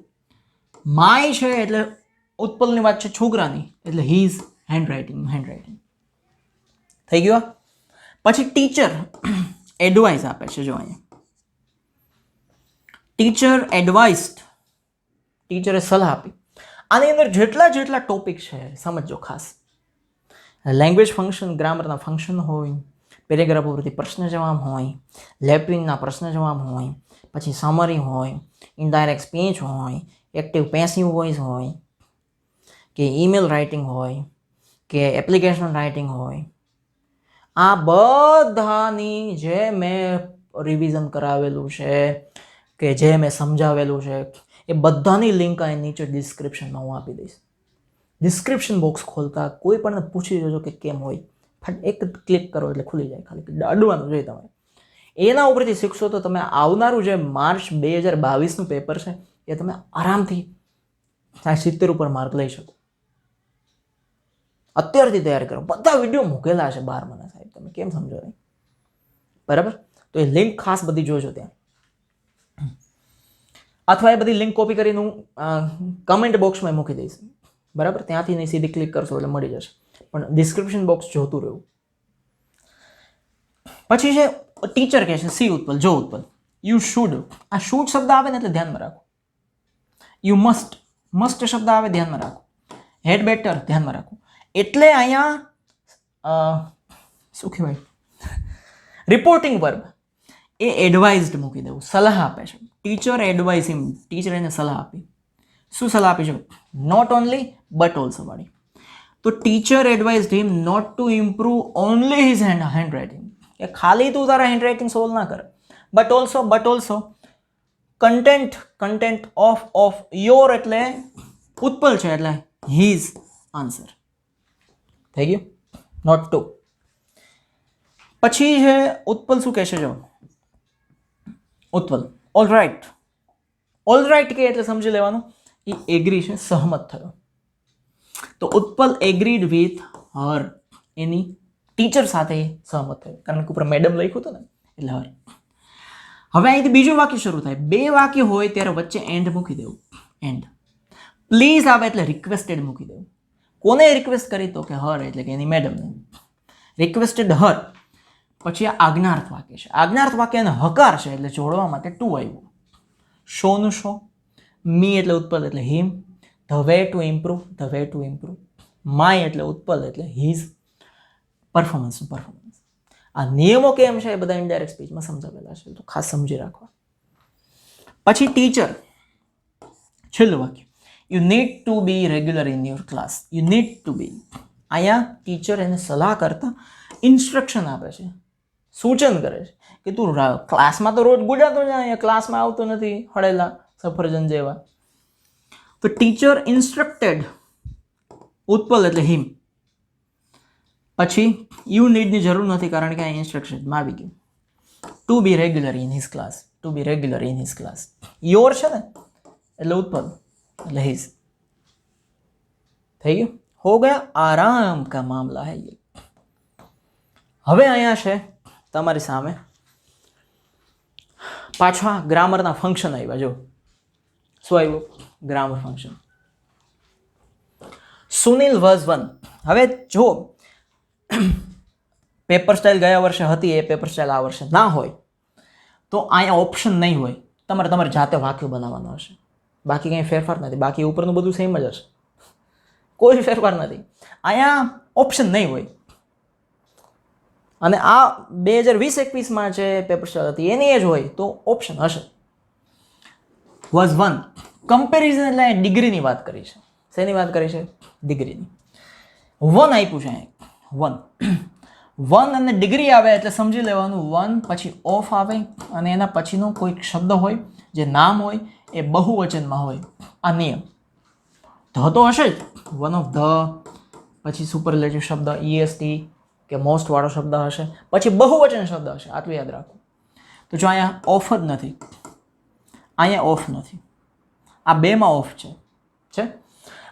My છે એટલે ઉત્પલની વાત છે છોકરાની એટલે હી ઇઝ હેન્ડરાઇટિંગ થઈ ગયું. પછી ટીચર એડવાઇસ આપે છે. જો અહીંયા ટીચર એડવાઇસ્ડ, ટીચરે સલાહ આપી. આની અંદર જેટલા ટોપિક છે સમજો ખાસ. લેંગ્વેજ ફંક્શન, ગ્રામરના ફંક્શન હોય, પેરેગ્રાફ ઉપરથી પ્રશ્ન જવાબ હોય, લેપિનના પ્રશ્ન જવાબ હોય, પછી સમરી હોય, ઇનડાયરેક્ટ સ્પીચ હોય, એક્ટિવ પેસિવ વોઇસ હોય, કે ઈમેલ રાઇટિંગ હોય, કે એપ્લિકેશન રાઇટિંગ હોય, આ બધાની જે મેં રિવિઝન કરાવેલું છે કે જે મેં સમજાવેલું છે એ બધાની લિંક અહીં નીચે ડિસ્ક્રિપ્શનમાં હું આપી દઈશ. ડિસ્ક્રિપ્શન બોક્સ ખોલતા કોઈ પણ પૂછી જોજો કે કેમ હોય, એક ક્લિક કરો એટલે ખુલી જાય. ખાલી અડવાનું જોઈએ તમારે. એના ઉપરથી શીખશો તો તમે આવનારું જે માર્ચ 2022નું પેપર છે એ તમે આરામથી 70 ઉપર માર્ક લઈ શકો. અત્યારથી તૈયાર કરો. બધા વિડીયો મૂકેલા છે 12 સાહેબ, તમે કેમ સમજો નહીં? બરાબર, તો એ લિંક ખાસ બધી જોજો ત્યાં, અથવા એ બધી લિંક કોપી કરીને હું કમેન્ટ બોક્સમાં મૂકી દઈશ. બરાબર, ત્યાંથી નહીં સીધી ક્લિક કરશો એટલે મળી જશે, પણ ડિસ્ક્રિપ્શન બોક્સ જોતું રહેવું. પછી છે ટીચર કહે છે સી ઉત્પલ, જો ઉત્પલ, યુ શુડ, આ શુડ શબ્દ આવે ને એટલે ધ્યાનમાં રાખો. યુ મસ્ટ, મસ્ટ શબ્દ આવે ધ્યાનમાં રાખો. હેડ બેટર ધ્યાનમાં રાખો. એટલે અહીંયા શું કહેવાય, રિપોર્ટિંગ વર્બ એ એડવાઇઝડ મૂકી દેવું, સલાહ આપે છે. ટીચર એડવાઇઝ હિમ, ટીચર એને સલાહ આપી. શું સલાહ આપી છે? નોટ ઓનલી બટ ઓલ્સો વાળી. તો teacher advised him not to improve only his handwriting, કે ખાલી તું તારા હેન્ડરાઇટિંગ સોલ્વ ના કર, but also content of your, એટલે ઉત્પલ છે એટલે હિઝ આન્સર. થઈ ગયું? Not to. પછી છે ઉત્પલ શું કહેશે? જો ઉત્પલ ઓલ રાઇટ કે એટલે સમજી લેવાનું એ એગ્રી છે, સહમત થયો. તો Utpal agreed with her, any teacher સાથે સહમત થયો, કારણ કે ઉપર મેડમ લખ્યું હતું ને એટલે હર. હવે અહીંથી બીજું વાક્ય શરૂ થાય. 2 વાક્ય હોય ત્યારે વચ્ચે એન્ડ મૂકી દેવું. એન્ડ. પ્લીઝ આવે એટલે રિક્વેસ્ટેડ મૂકી દેવું. કોને રિક્વેસ્ટ કરી? તો કે હર, એટલે કે એની મેડમને રિક્વેસ્ટેડ હર. પછી આ આજ્ઞાર્થ વાક્ય છે. આજ્ઞાર્થ વાક્ય અને હકાર છે એટલે જોડવા માટે ટુ આવ્યું. શોનું શો, મી એટલે ઉત્પલ એટલે him, the way to improve, my એટલે ઉત્પલ એટલે હિઝ, પરફોર્મન્સ. આ નિયમો કેમ છે એ બધા ઇનડાયરેક્ટ સ્પીચમાં સમજાવેલા છે, તો ખાસ સમજી રાખવા. પછી ટીચર, છેલ્લું વાક્ય, you need to be regular in your class. You need to be, અહીંયા ટીચર એને સલાહ કરતા ઇન્સ્ટ્રક્શન આપે છે, સૂચન કરે છે કે તું ક્લાસમાં તો રોજ ગુજાતો જાય, અહીંયા ક્લાસમાં આવતો નથી હળેલા સફરજન જેવા. તો ટીચર ઇન્સ્ટ્રક્ટેડ ઉત્પલ એટલે હિમ. પછી યુ નીડની જરૂર નથી કારણ કે આ ઇન્સ્ટ્રક્શનમાં આવી ગયું. To be regular in his class, your છે ને એટલે ઉત્પલ એટલે હિઝ. થઈ ગયું? હો ગયા, આરામ કા મામલા હૈ ये. હવે અહીંયા છે તમારી સામે પાછા ગ્રામરના ફંક્શન આવ્યા. જો શું આવ્યું? Grammar function. સુનિલ વોઝ 1. હવે જો પેપર સ્ટાઇલ ગયા વર્ષે હતી એ પેપર સ્ટાઇલ આ વર્ષે ના હોય તો અહીંયા ઓપ્શન નહીં હોય, તમારે જાતે વાક્ય બનાવવાનો હશે. બાકી કંઈ ફેરફાર નથી. બાકી ઉપરનું બધું સેમ જ હશે, કોઈ ફેરફાર નથી. અહીંયા ઓપ્શન નહીં હોય. અને આ 2020-21માં જે પેપર સ્ટાઇલ હતી એની એ જ હોય તો ઓપ્શન હશે. વોઝ 1. કમ્પેરિઝન એટલે ડિગ્રીની વાત કરી છે. શેની વાત કરી છે? ડિગ્રીની. 1 આપ્યું છે અહીંયા. 1 અને ડિગ્રી આવે એટલે સમજી લેવાનું 1 પછી ઓફ આવે અને એના પછીનો કોઈક શબ્દ હોય જે નામ હોય એ બહુવચનમાં હોય. આ નિયમ. ધ તો હશે જ, વન ઓફ ધ, પછી સુપરલેટિવ શબ્દ EST કે મોસ્ટ વાળો શબ્દ હશે, પછી બહુવચન શબ્દ હશે. આટલું યાદ રાખો. તો જો અહીંયા ઓફ જ નથી, અહીંયા ઓફ નથી, આ બેમાં ઓફ છે.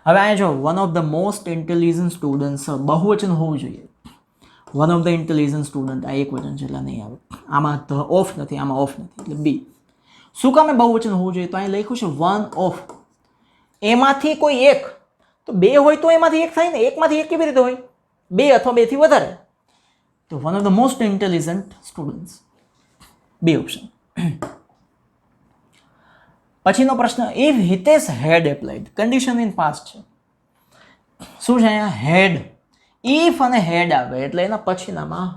હવે અહીંયા જો one of the most intelligent students, બહુવચન હોવું જોઈએ. One of the intelligent student આ એક વચન છે એટલે નહીં આવે. આમાં ધ ઓફ નથી, આમાં ઓફ નથી એટલે બી. શું કામે બહુવચન હોવું જોઈએ? તો અહીં લખ્યું છે વન ઓફ, એમાંથી કોઈ એક. તો 2 હોય તો એમાંથી એક થાય ને, એકમાંથી એક કેવી રીતે હોય? 2 અથવા 2 થી વધારે. તો one of the most intelligent students. B option. પછીનો પ્રશ્ન, if Hitesh had applied, condition in past છે. શું છે અહીંયા? હેડ. ઇફ અને હેડ આવે એટલે એના પછીનામાં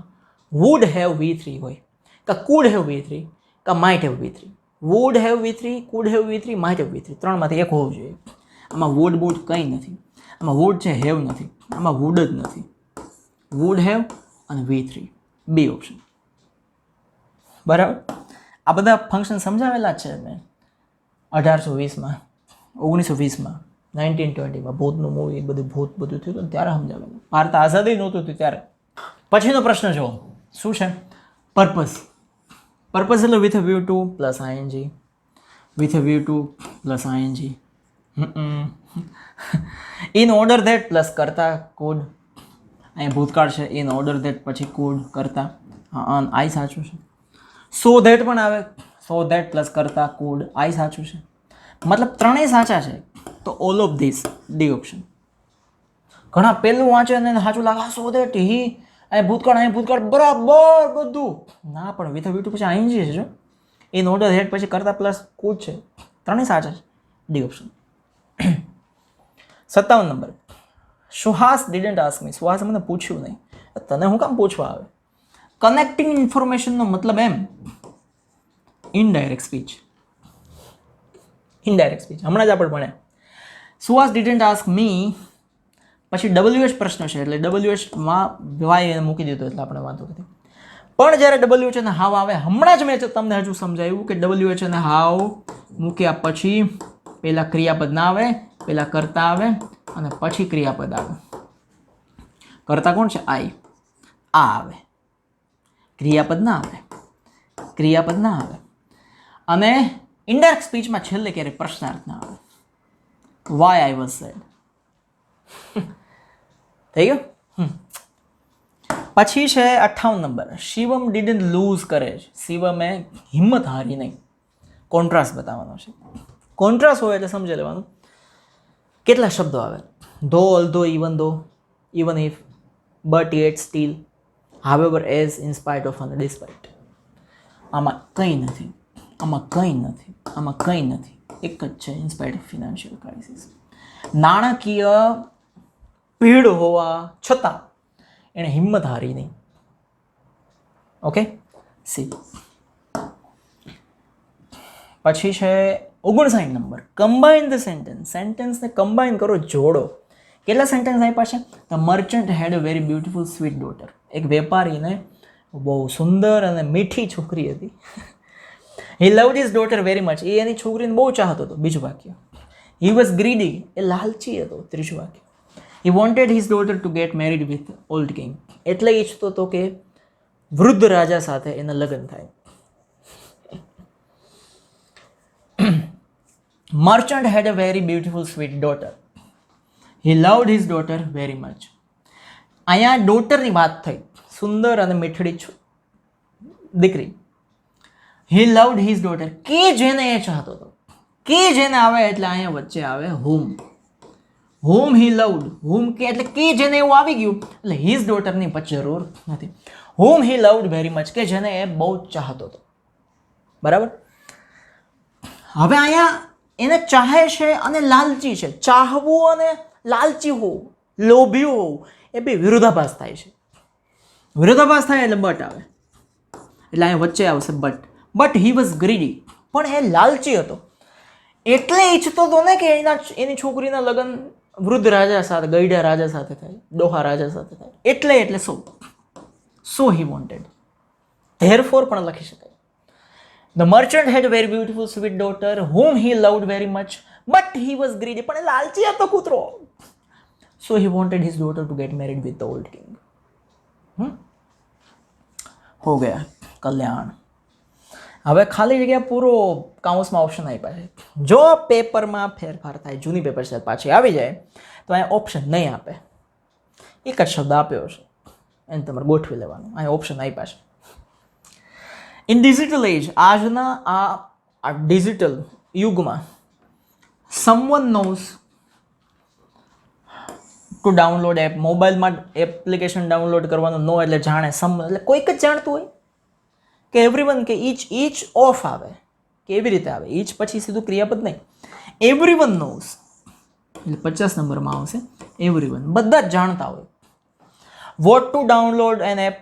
વુડ હેવ V3 હોય, કે કુડ હેવ V3, કે might have V3. Would have V3, could have V3, might have V3, ત્રણમાંથી એક હોવું જોઈએ. આમાં વુડ બુડ કંઈ નથી. આમાં વુડ છે, હેવ નથી. આમાં વુડ જ નથી. વુડ હેવ અને V3. B option. બરાબર. આ બધા ફંક્શન સમજાવેલા છે મેં 1820માં, 1920માં, 1920માં ભૂતનું મૂવી બધું બધું થયું હતું ત્યારે સમજાવેલું. ભારત આઝાદી નહોતું થયું ત્યારે. પછીનો પ્રશ્ન જુઓ, શું છે? પર્પઝ. પર્પઝ એટલે with a view to plus ING, with a view to plus ING, in order that plus કરતા કુડ. અહીંયા ભૂતકાળ છે, ઇન ઓર્ડર ધેટ પછી કુડ કરતા. આઈ સાચું છે. સો ધેટ પણ આવે, સો ધેટ પ્લસ કરતા કુડ, આઈ સાચું છે. મતલબ ત્રણેય સાચા છે. તો all of this, D option. ઘણા પહેલું વાંચે અને સાચું લાગે, સો ધેટ હી, અહીં ભૂતકાળ બરાબર બધું ના, પણ વિથ વ્યૂ ટુ પછી ING છે જો, ઇન ઓર્ડર ધેટ પછી કરતા પ્લસ કુડ છે. ત્રણેય સાચા છે. D option. 57 number, Suhas didn't ask me. સુહાસે મને પૂછ્યું નહીં. તને હું કામ પૂછવા આવે? કનેક્ટિંગ ઇન્ફોર્મેશનનો મતલબ એમ ઇનડાયરેક્ટ સ્પીચ. ઇનડાયરેક્ટ સ્પીચ હમણાં જ આપણે ભણ્યા. સુહાસ ડિડન્ટ આસ્ક મી પછી WH પ્રશ્ન છે એટલે WHમાં વાય મૂકી દીધો એટલે આપણે વાંધો નથી. પણ જ્યારે WH અને હાવ આવે, હમણાં જ મેં તમને હજુ સમજાવ્યું કે WH અને હાવ મૂક્યા પછી પહેલાં ક્રિયાપદ ના આવે, પહેલાં કરતા આવે અને પછી ક્રિયાપદ આવે. કરતા કોણ છે? આઈ. આ આવે, ક્રિયાપદ ના આવે, ક્રિયાપદ ના આવે. અને ઇનડાયરેક્ટ સ્પીચમાં છેલ્લે ક્યારેય પ્રશ્નાર્થ ના આવે. Why I was sad. થઈ ગયું. પછી છે 58 number, Shivam didn't lose courage. શિવમે હિંમત હારી નહીં. કોન્ટ્રાસ્ટ બતાવવાનો છે. કોન્ટ્રાસ્ટ હોય એટલે સમજી લેવાનું. કેટલા શબ્દો આવે? Though, although, even if, but yet, still, however, as, in spite of અને ડિસ્પાઇટ. આમાં કંઈ નથી, આમાં કંઈ નથી, આમાં કંઈ નથી. એક જ છે, in spite of financial crisis. નાણાકીય પીડ હોવા છતાં એણે હિંમત હારી નહીં. Okay, C. પછી છે 59 નંબર, કમ્બાઇન ધ સેન્ટેન્સ. સેન્ટેન્સને કમ્બાઇન કરો, જોડો. કેટલા સેન્ટેન્સ આપ્યા છે? The merchant had a very beautiful sweet daughter. એક વેપારીને બહુ સુંદર અને મીઠી છોકરી હતી. He loved his daughter very much. એ એની છોકરીને બહુ ચાહતો હતો. બીજું વાક્ય. He was greedy. એ લાલચી હતો. ત્રીજું વાક્ય. He wanted his daughter to gate married with old king. એટલે ઈચ્છતો હતો કે વૃદ્ધ રાજા સાથે એના લગ્ન થાય. Merchant had a very beautiful sweet daughter. He loved his daughter very much. અહીંયા ડોટરની વાત થઈ, સુંદર અને મીઠડી દીકરી. હી લવડ હિઝ ડોટર, કે જેને એ ચાહતો હતો. કે જેને આવે એટલે અહીંયા વચ્ચે આવે હુમ. હુમ હી લવડ. હુમ કે એટલે કે જેને એવું આવી ગયું એટલે હિઝ ડોટરની પછી જરૂર નથી. હુમ હી લવડ વેરી મચ, કે જેને એ બહુ ચાહતો હતો. બરાબર. હવે અહીંયા એને ચાહે છે અને લાલચી છે. ચાહવું અને લાલચી હોવું, લોભ્યું હોવું એ બે વિરોધાભાસ થાય છે. વિરોધાભાસ થાય એટલે બટ આવે. એટલે અહીંયા વચ્ચે આવશે but. But he was greedy. પણ એ લાલચી હતો. એટલે ઈચ્છતો હતો ને કે એની છોકરીના લગ્ન વૃદ્ધ રાજા સાથે, ગઈઢા રાજા સાથે થાય, ડોહા રાજા સાથે થાય. એટલે સો હી વોન્ટેડ. ધેરફોર પણ લખી શકાય. The merchant had a very beautiful sweet daughter whom he loved very much, but he was greedy. પણ એ લાલચી હતો કૂતરો. So he wanted his daughter to get married with the old king. હો ગયા કલ્યાણ. હવે ખાલી જગ્યા પૂરો કાઉન્સમાં ઓપ્શન આપ્યા છે. જો પેપરમાં ફેરફાર થાય, જૂની પેપર છે પાછી આવી જાય તો અહીંયા ઓપ્શન નહીં આપે. એક જ શબ્દ આપ્યો છે, એને તમારે ગોઠવી લેવાનું. અહીંયા ઓપ્શન આપ્યા છે. ઇન ડિજિટલ એજ, આજના આ ડિજિટલ યુગમાં, someone knows to download app, મોબાઈલમાં એપ્લિકેશન ડાઉનલોડ કરવાનું નો એટલે જાણે, સમ એટલે કોઈક જ જાણતું હોય કે એવરીવન, કે ઈચ ઓફ આવે, કેવી રીતે આવે, ઈચ પછી સીધું ક્રિયાપદ નહીં, એવરીવન નોઝ એટલે 50 નંબરમાં આવશે એવરીવન, બધા જ જાણતા હોય. What to download an app,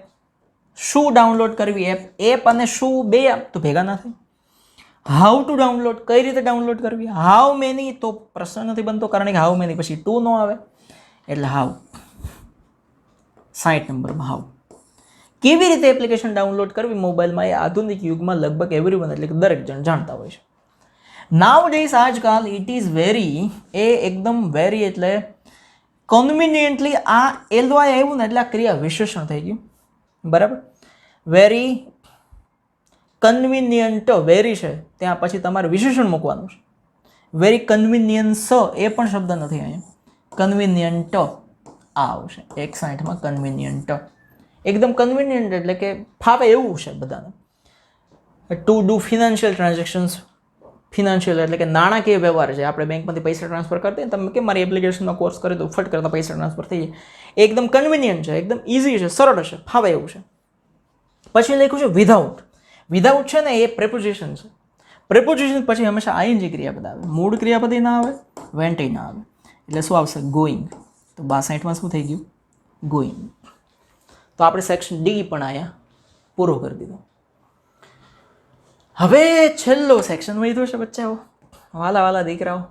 શું ડાઉનલોડ કરવી એપ, એપ અને શું બે તો ભેગા ના થાય. હાઉ ટુ ડાઉનલોડ, કઈ રીતે ડાઉનલોડ કરવી, હાઉ મેની તો પ્રશ્ન નથી બનતો કારણ કે હાઉ મેની પછી ટુ નો આવે એટલે હાઉ. 60 નંબરમાં હાઉ. કેવી રીતે એપ્લિકેશન ડાઉનલોડ કરવી મોબાઈલમાં એ આધુનિક યુગમાં લગભગ એવરીવન એટલે કે દરેક જણ જાણતા હોય છે. નાવ ડેઝ આજકાલ ઇટ ઇઝ વેરી, એ એકદમ વેરી એટલે કન્વિનિયન્ટલી, આ એલવાય આવ્યું ને એટલે આ ક્રિયા વિશેષણ થઈ ગયું, બરાબર. વેરી કન્વિનિયન્ટ, વેરી છે ત્યાં પછી તમારે વિશેષણ મૂકવાનું છે. વેરી કન્વિનિયન્સ એ પણ શબ્દ નથી અહીંયા, કન્વિનિયન્ટ આ આવશે 61માં. કન્વિનિયન્ટ એકદમ કન્વિનિયન્ટ એટલે કે ફાવે એવું છે બધાને. To do financial transactions, financial એટલે કે નાણાકીય વ્યવહાર છે. આપણે બેંકમાંથી પૈસા ટ્રાન્સફર કરતા તમે કે મારી એપ્લિકેશનનો કોર્સ કરી દો, ફટ કરતા પૈસા ટ્રાન્સફર થઈ જાય. એકદમ કન્વિનિયન્ટ છે, એકદમ ઇઝી છે, સરળ છે, ફાવે એવું છે. પછી લખ્યું છે વિધાઉટ. વિધાઉટ છે ને એ પ્રેપોઝિશન છે. પ્રેપોઝિશન પછી હંમેશા આઈએનજી ક્રિયાપદ આવે, મૂળ ક્રિયાપદ ના આવે, વેન્ટ ના આવે, એટલે શું આવશે ગોઈંગ. તો 62માં શું થઈ ગયું ગોઈંગ. તો આપણે સેક્શન ડી પણ અહીંયા પૂરો કરી દીધો. હવે છેલ્લો સેક્શન વધ્યો છે બચ્ચાઓ, વાલા વાલા દીકરાઓ,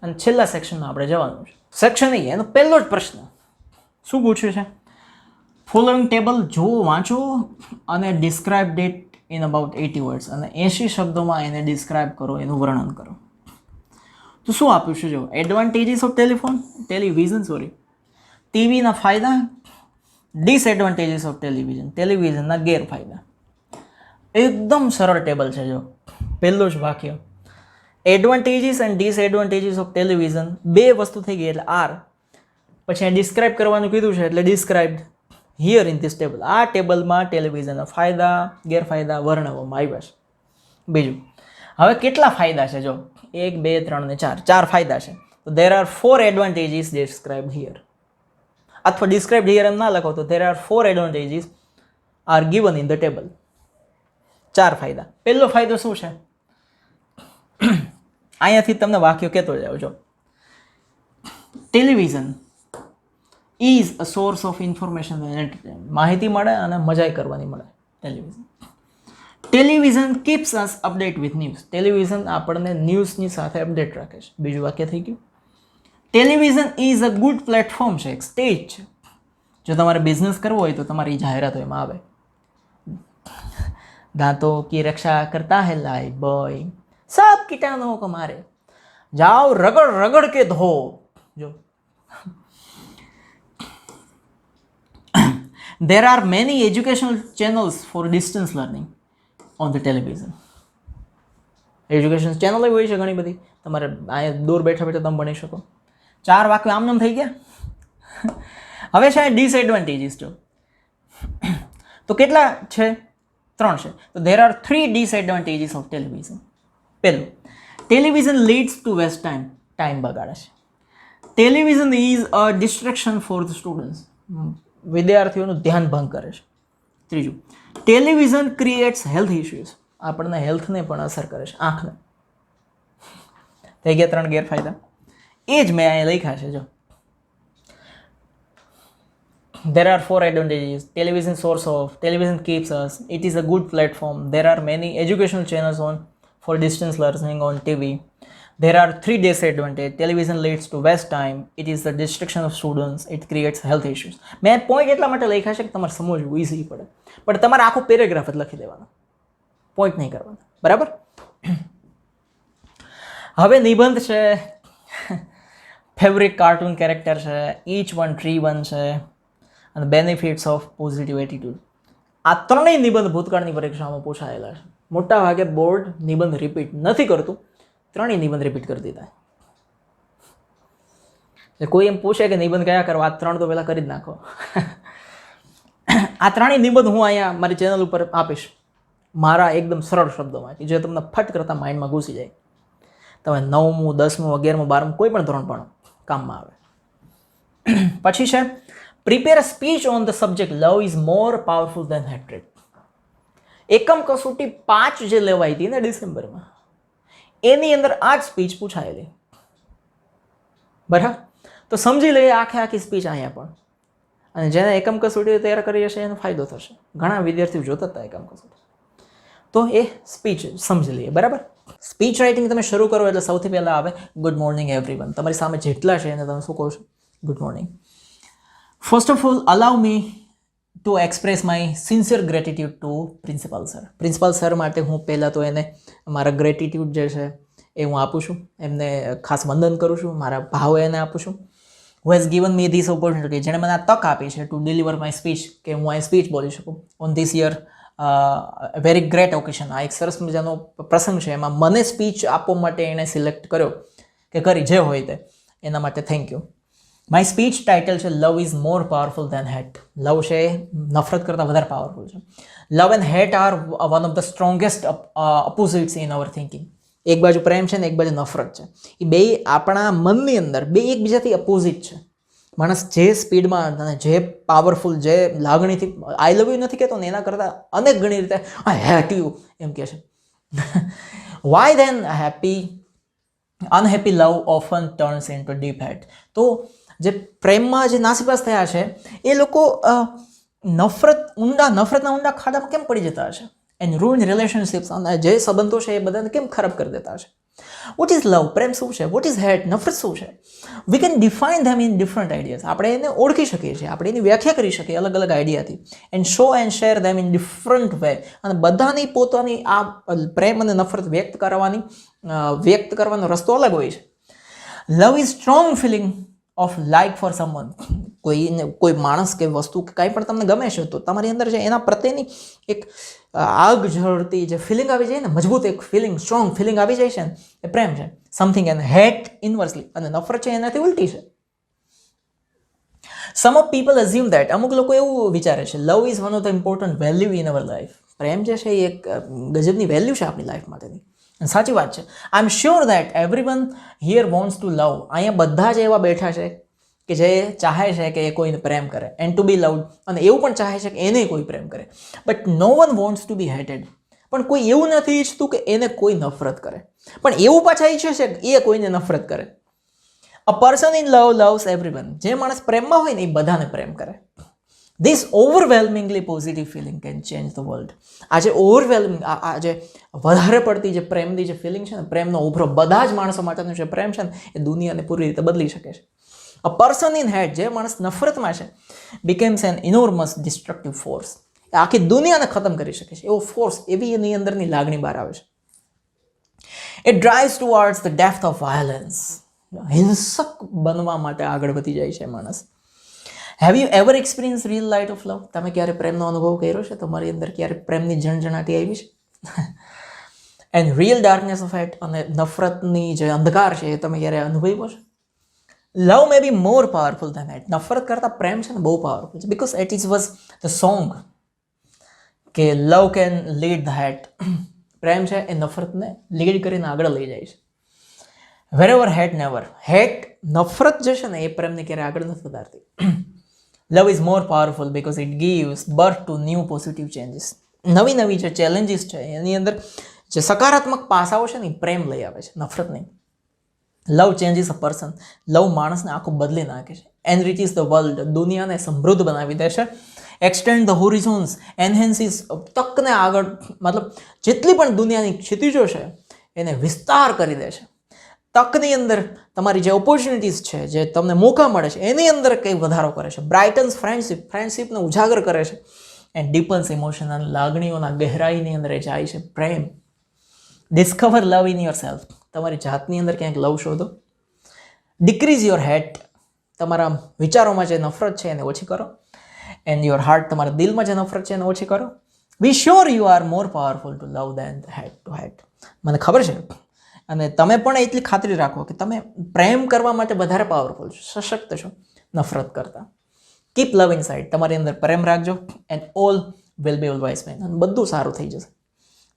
અને છેલ્લા સેક્શનમાં આપણે જવાનું છે. સેક્શન એ એનો પહેલો જ પ્રશ્ન શું પૂછ્યું છે, ફોલોઈંગ ટેબલ જો વાંચો અને describe date in about 80 words, અને 80 શબ્દોમાં એને ડિસ્ક્રાઇબ કરો, એનું વર્ણન કરો. તો શું આપ્યું છે જો, એડવાન્ટેજીસ ઓફ ટેલિવિઝન ટીવીના ફાયદા, ડિસએડવાન્ટેજીસ ઓફ ટેલિવિઝનના ગેરફાયદા. એકદમ સરળ ટેબલ છે જો, પહેલું જ વાક્ય advantages and disadvantages of television, બે વસ્તુ થઈ ગઈ એટલે આર, પછી ડિસ્ક્રાઇબ કરવાનું કીધું છે એટલે described here in this table. આ ટેબલમાં ટેલિવિઝનના ફાયદા ગેરફાયદા વર્ણવવામાં આવ્યા છે. બીજું, હવે કેટલા ફાયદા છે જો, 1 2 3 ને 4, 4 ફાયદા છે. તો there are 4 advantages described here, અથવા ડિસ્ક્રાઇબ્ડ હિયર એમ ના લખો તો there are 4 advantages R given in the table. 4 ફાયદા. પહેલો ફાયદો શું છે, અહીંયાથી તમને વાક્ય કહેતો જાવ છો, television is a source of information and entertainment, માહિતી મળે અને મજા કરવાની મળે television. Television keeps us update with news, television આપણને ન્યૂઝની સાથે અપડેટ રાખે છે. બીજું વાક્ય થઈ ગયું, television is a good platform છે, એક સ્ટેજ છે. જો તમારે બિઝનેસ કરવો હોય તો તમારી જાહેરાતો એમાં આવે. દાંતों की रक्षा करता है लाइफ बॉय, सब कीटाणुओं को मारे, जाओ रगड़ रगड़ के धो. जो there are many educational channels for distance learning on the television. Education channel હોય છે ઘણી બધી, તમારે અહીંયા દૂર બેઠા બેઠા તમે ભણી શકો. 4 વાક્યો આમનામ થઈ ગયા. હવે છે ડિસએડવાન્ટેજીસ જો, તો કેટલા છે, 3 છે. તો there are 3 disadvantages of television. પહેલું, television leads to waste time બગાડે છે. Television is a distraction for the students, વિદ્યાર્થીઓનું ધ્યાન ભંગ કરે છે. ત્રીજું, ટેલિવિઝન ક્રિએટ્સ હેલ્થ ઇશ્યુઝ, આપણને હેલ્થને પણ અસર કરે છે, આંખને. થઈ ગયા 3 ગેરફાયદા. એ જ મેં અહીંયા લખ્યા છે જો, there are 4 advantages, television source of, television keeps us, it is a good platform, there are many educational channels on for distance learning on TV, there are 3 disadvantages, television leads to waste time, it is the distraction of students, it creates health issues. મેં point એટલા માટે લખ્યા છે કે તમારે સમજવું easy પડે, પણ તમારે આખો પેરેગ્રાફ જ લખી દેવાનો, પોઈન્ટ નહીં કરવાનો, બરાબર. હવે નિબંધ છે, ફેવરિટ કાર્ટૂન કેરેક્ટર છે, ઈચ વન ટ્રી વન છે, અને બેનિફિટ્સ ઓફ પોઝિટિવ એટીટ્યુડ. આ ત્રણેય નિબંધ ભૂતકાળની પરીક્ષામાં પૂછાયેલા છે. મોટા ભાગે બોર્ડ નિબંધ રિપીટ નથી કરતું, ત્રણેય નિબંધ રિપીટ કરી દીધા. એટલે કોઈ એમ પૂછે કે નિબંધ કયા કરવા, આ 3 તો પહેલાં કરી જ નાખો. આ ત્રણેય નિબંધ હું અહીંયા મારી ચેનલ ઉપર આપીશ, મારા એકદમ સરળ શબ્દોમાં, કે જે તમને ફટ કરતાં માઇન્ડમાં ઘૂસી જાય. તમે 9મું 10મું 11મું 12મું કોઈ પણ ધોરણ ભણો, કામમાં આવે. પછી છે prepare a speech on the subject love is more powerful than hatred. એકમ કસોટી 5 જે લેવાઈ હતી ને ડિસેમ્બરમાં, એની અંદર આ જ સ્પીચ પૂછાયેલી. બરાબર, તો સમજી લઈએ આખી સ્પીચ અહીંયા પણ. અને જેને એકમ કસોટી તૈયાર કરી હશે એનો ફાયદો થશે. ઘણા વિદ્યાર્થીઓ જોતા હતા એકમ કસોટી, તો એ સ્પીચ સમજી લઈએ. બરાબર, સ્પીચ રાઇટિંગ તમે શરૂ કરો એટલે સૌથી પહેલાં આવે ગુડ મોર્નિંગ એવરીવન. તમારી સામે જેટલા છે એને તમે શું કહો છો? Good morning. First of all allow me to express my sincere gratitude to principal sir. Principal sir માટે હું પહેલાં તો એને મારા ગ્રેટિટ્યુડ જે છે એ હું આપું છું, એમને ખાસ વંદન કરું છું, મારા ભાવ એને આપું છું. Who has given me this opportunity, જેણે મને આ તક આપી છે ટુ ડિલિવર માય સ્પીચ, કે હું આ સ્પીચ બોલી શકું on this year very great occasion. આ એક સરસ મજાનો પ્રસંગ છે, એમાં મને સ્પીચ આપવા માટે એણે સિલેક્ટ કર્યો કે કરી જે હોય તે, એના માટે thank you. My speech title છે love is more powerful than hate. Love છે નફરત કરતાં વધારે પાવરફુલ છે. Love and hate are one of the strongest opposites in our thinking. એક બાજુ પ્રેમ છે ને એક બાજુ નફરત છે. એ બે આપણા મનની અંદર બે એકબીજાથી અપોઝિટ છે. માણસ જે સ્પીડમાં અને જે પાવરફુલ, જે લાગણીથી આઈ લવ યુ નથી કહેતો ને એના કરતાં અનેક ગણી રીતે આઈ હેટ યુ એમ કહે છે. Why then unhappy love often turns into deep hate. તો જે પ્રેમમાં જે નાસીપાસ થયા છે એ લોકો નફરતના ઊંડા ખાડામાં કેમ પડી જતા હશે? એન્ડ રૂઇન રિલેશનશિપ્સ, અને જે સંબંધો છે એ બધાને કેમ ખરાબ કરી દેતા હશે? વોટ ઇઝ લવ? પ્રેમ શું છે? What is hate? નફરત શું છે? We can define them in different ideas. આપણે એને ઓળખી શકીએ છીએ, આપણે એની વ્યાખ્યા કરી શકીએ અલગ અલગ આઈડિયાથી. And show and share them in different way. અને બધાની પોતાની આ પ્રેમ અને નફરત વ્યક્ત કરવાનો રસ્તો અલગ હોય છે. Love is strong feeling of like for someone. કોઈ માણસ કે વસ્તુ કે કાંઈ પણ તમને ગમે છે તો તમારી અંદર જે એના પ્રત્યેની એક આગ ઝરતી જે ફિલિંગ આવી જાય ને, મજબૂત એક ફિલિંગ, સ્ટ્રોંગ ફિલિંગ આવી જાય છે ને, એ પ્રેમ છે. સમથિંગ એન્ડ હેટ ઇનવર્સલી, અને નફરત છે એનાથી ઉલટી છે. Some of people assume that, અમુક લોકો એવું વિચારે છે love is one of the important value in our life. પ્રેમ જે છે એ એક ગજબની વેલ્યુ છે આપણી લાઈફ માટેની. અને સાચી વાત છે. I am sure that everyone here wants to love. અહીંયા બધા જ એવા બેઠા છે કે જે ચાહે છે કે એ કોઈને પ્રેમ કરે, એન્ડ ટુ બી લવડ, અને એવું પણ ચાહે છે કે એને કોઈ પ્રેમ કરે. But no one wants to be hated. પણ કોઈ એવું નથી ઈચ્છતું કે એને કોઈ નફરત કરે, પણ એવું પાછા ઈચ્છે છે કે એ કોઈને નફરત કરે. A person in love loves everyone. જે માણસ પ્રેમમાં હોય ને એ બધાને પ્રેમ કરે. This overwhelmingly positive feeling can change the world. આજે ઓવરવેલ્મિંગ, આ જે વધારે પડતી જે પ્રેમની જે ફિલિંગ છે ને, પ્રેમનો ઉભરો બધા જ માણસો માટેનો જે પ્રેમ છે ને, એ દુનિયાને પૂરી રીતે બદલી શકે છે. અ પર્સન ઇન હેટ, જે માણસ નફરતમાં છે, બિકેમ્સ એન ઇનોર્મસ ડિસ્ટ્રક્ટિવ ફોર્સ. આખી દુનિયાને ખતમ કરી શકે છે એવો ફોર્સ, એવી એની અંદરની લાગણી બહાર આવે છે. It drives towards the depth of violence. હિંસક બનવા માટે આગળ વધી જાય છે માણસ. Have you ever experience real light of લવ? તમે ક્યારે પ્રેમનો અનુભવ કર્યો છે? તમારી અંદર ક્યારે પ્રેમની જણજણાટી આવી છે? And real darkness of hate, અને નફરતની જે અંધકાર છે એ તમે ક્યારે અનુભવ્યો છે? લવ મે બી મોર પાવરફુલ ધેન હેટ. નફરત કરતાં પ્રેમ છે ને બહુ પાવરફુલ છે. Because it is was the song કે લવ કેન લીડ ધ હેટ. પ્રેમ છે એ નફરતને લીડ કરીને આગળ લઈ જાય છે. વેરેવર હેટ નેવર. હેટ, નફરત જે છે ને એ પ્રેમને ક્યારે આગળ નથી વધારતી. Love is more powerful because it gives birth to new positive changes. નવી જે ચેલેન્જીસ છે એની અંદર જે સકારાત્મક પાસાઓ છે ને એ પ્રેમ લઈ આવે છે, નફરત નહીં. લવ ચેન્જીસ અ પર્સન. લવ માણસને આખું બદલી નાખે છે. એનરિચીસ ધ વર્લ્ડ. દુનિયાને સમૃદ્ધ બનાવી દે છે. Extend the હોરિઝોન્સ. એનહેન્સીસ. તકને આગળ, મતલબ જેટલી પણ દુનિયાની ક્ષિતિજો છે એને વિસ્તાર કરી દે છે. તકની અંદર તમારી જે ઓપોર્ચ્યુનિટીઝ છે, જે તમને મોકા મળે છે, એની અંદર કંઈ વધારો કરે છે. બ્રાઇટન્સ ફ્રેન્ડશિપને ઉજાગર કરે છે. And deepens emotion. અને લાગણીઓના ગહેરાઈની અંદર જાય છે પ્રેમ. Discover love in yourself. તમારી જાતની અંદર ક્યાંક લવ શોધો. Decrease your hate. તમારા વિચારોમાં જે નફરત છે એને ઓછી કરો. And your heart. તમારા દિલમાં જે નફરત છે એને ઓછી કરો. Be sure you are more powerful to love than hate to hate. મને ખબર છે, અને તમે પણ એટલી ખાતરી રાખો કે તમે પ્રેમ કરવા માટે વધારે પાવરફુલ છો, સશક્ત છો નફરત કરતા. Keep love inside. તમારી અંદર પ્રેમ રાખજો, and all will be always fine. અને બધું સારું થઈ જશે.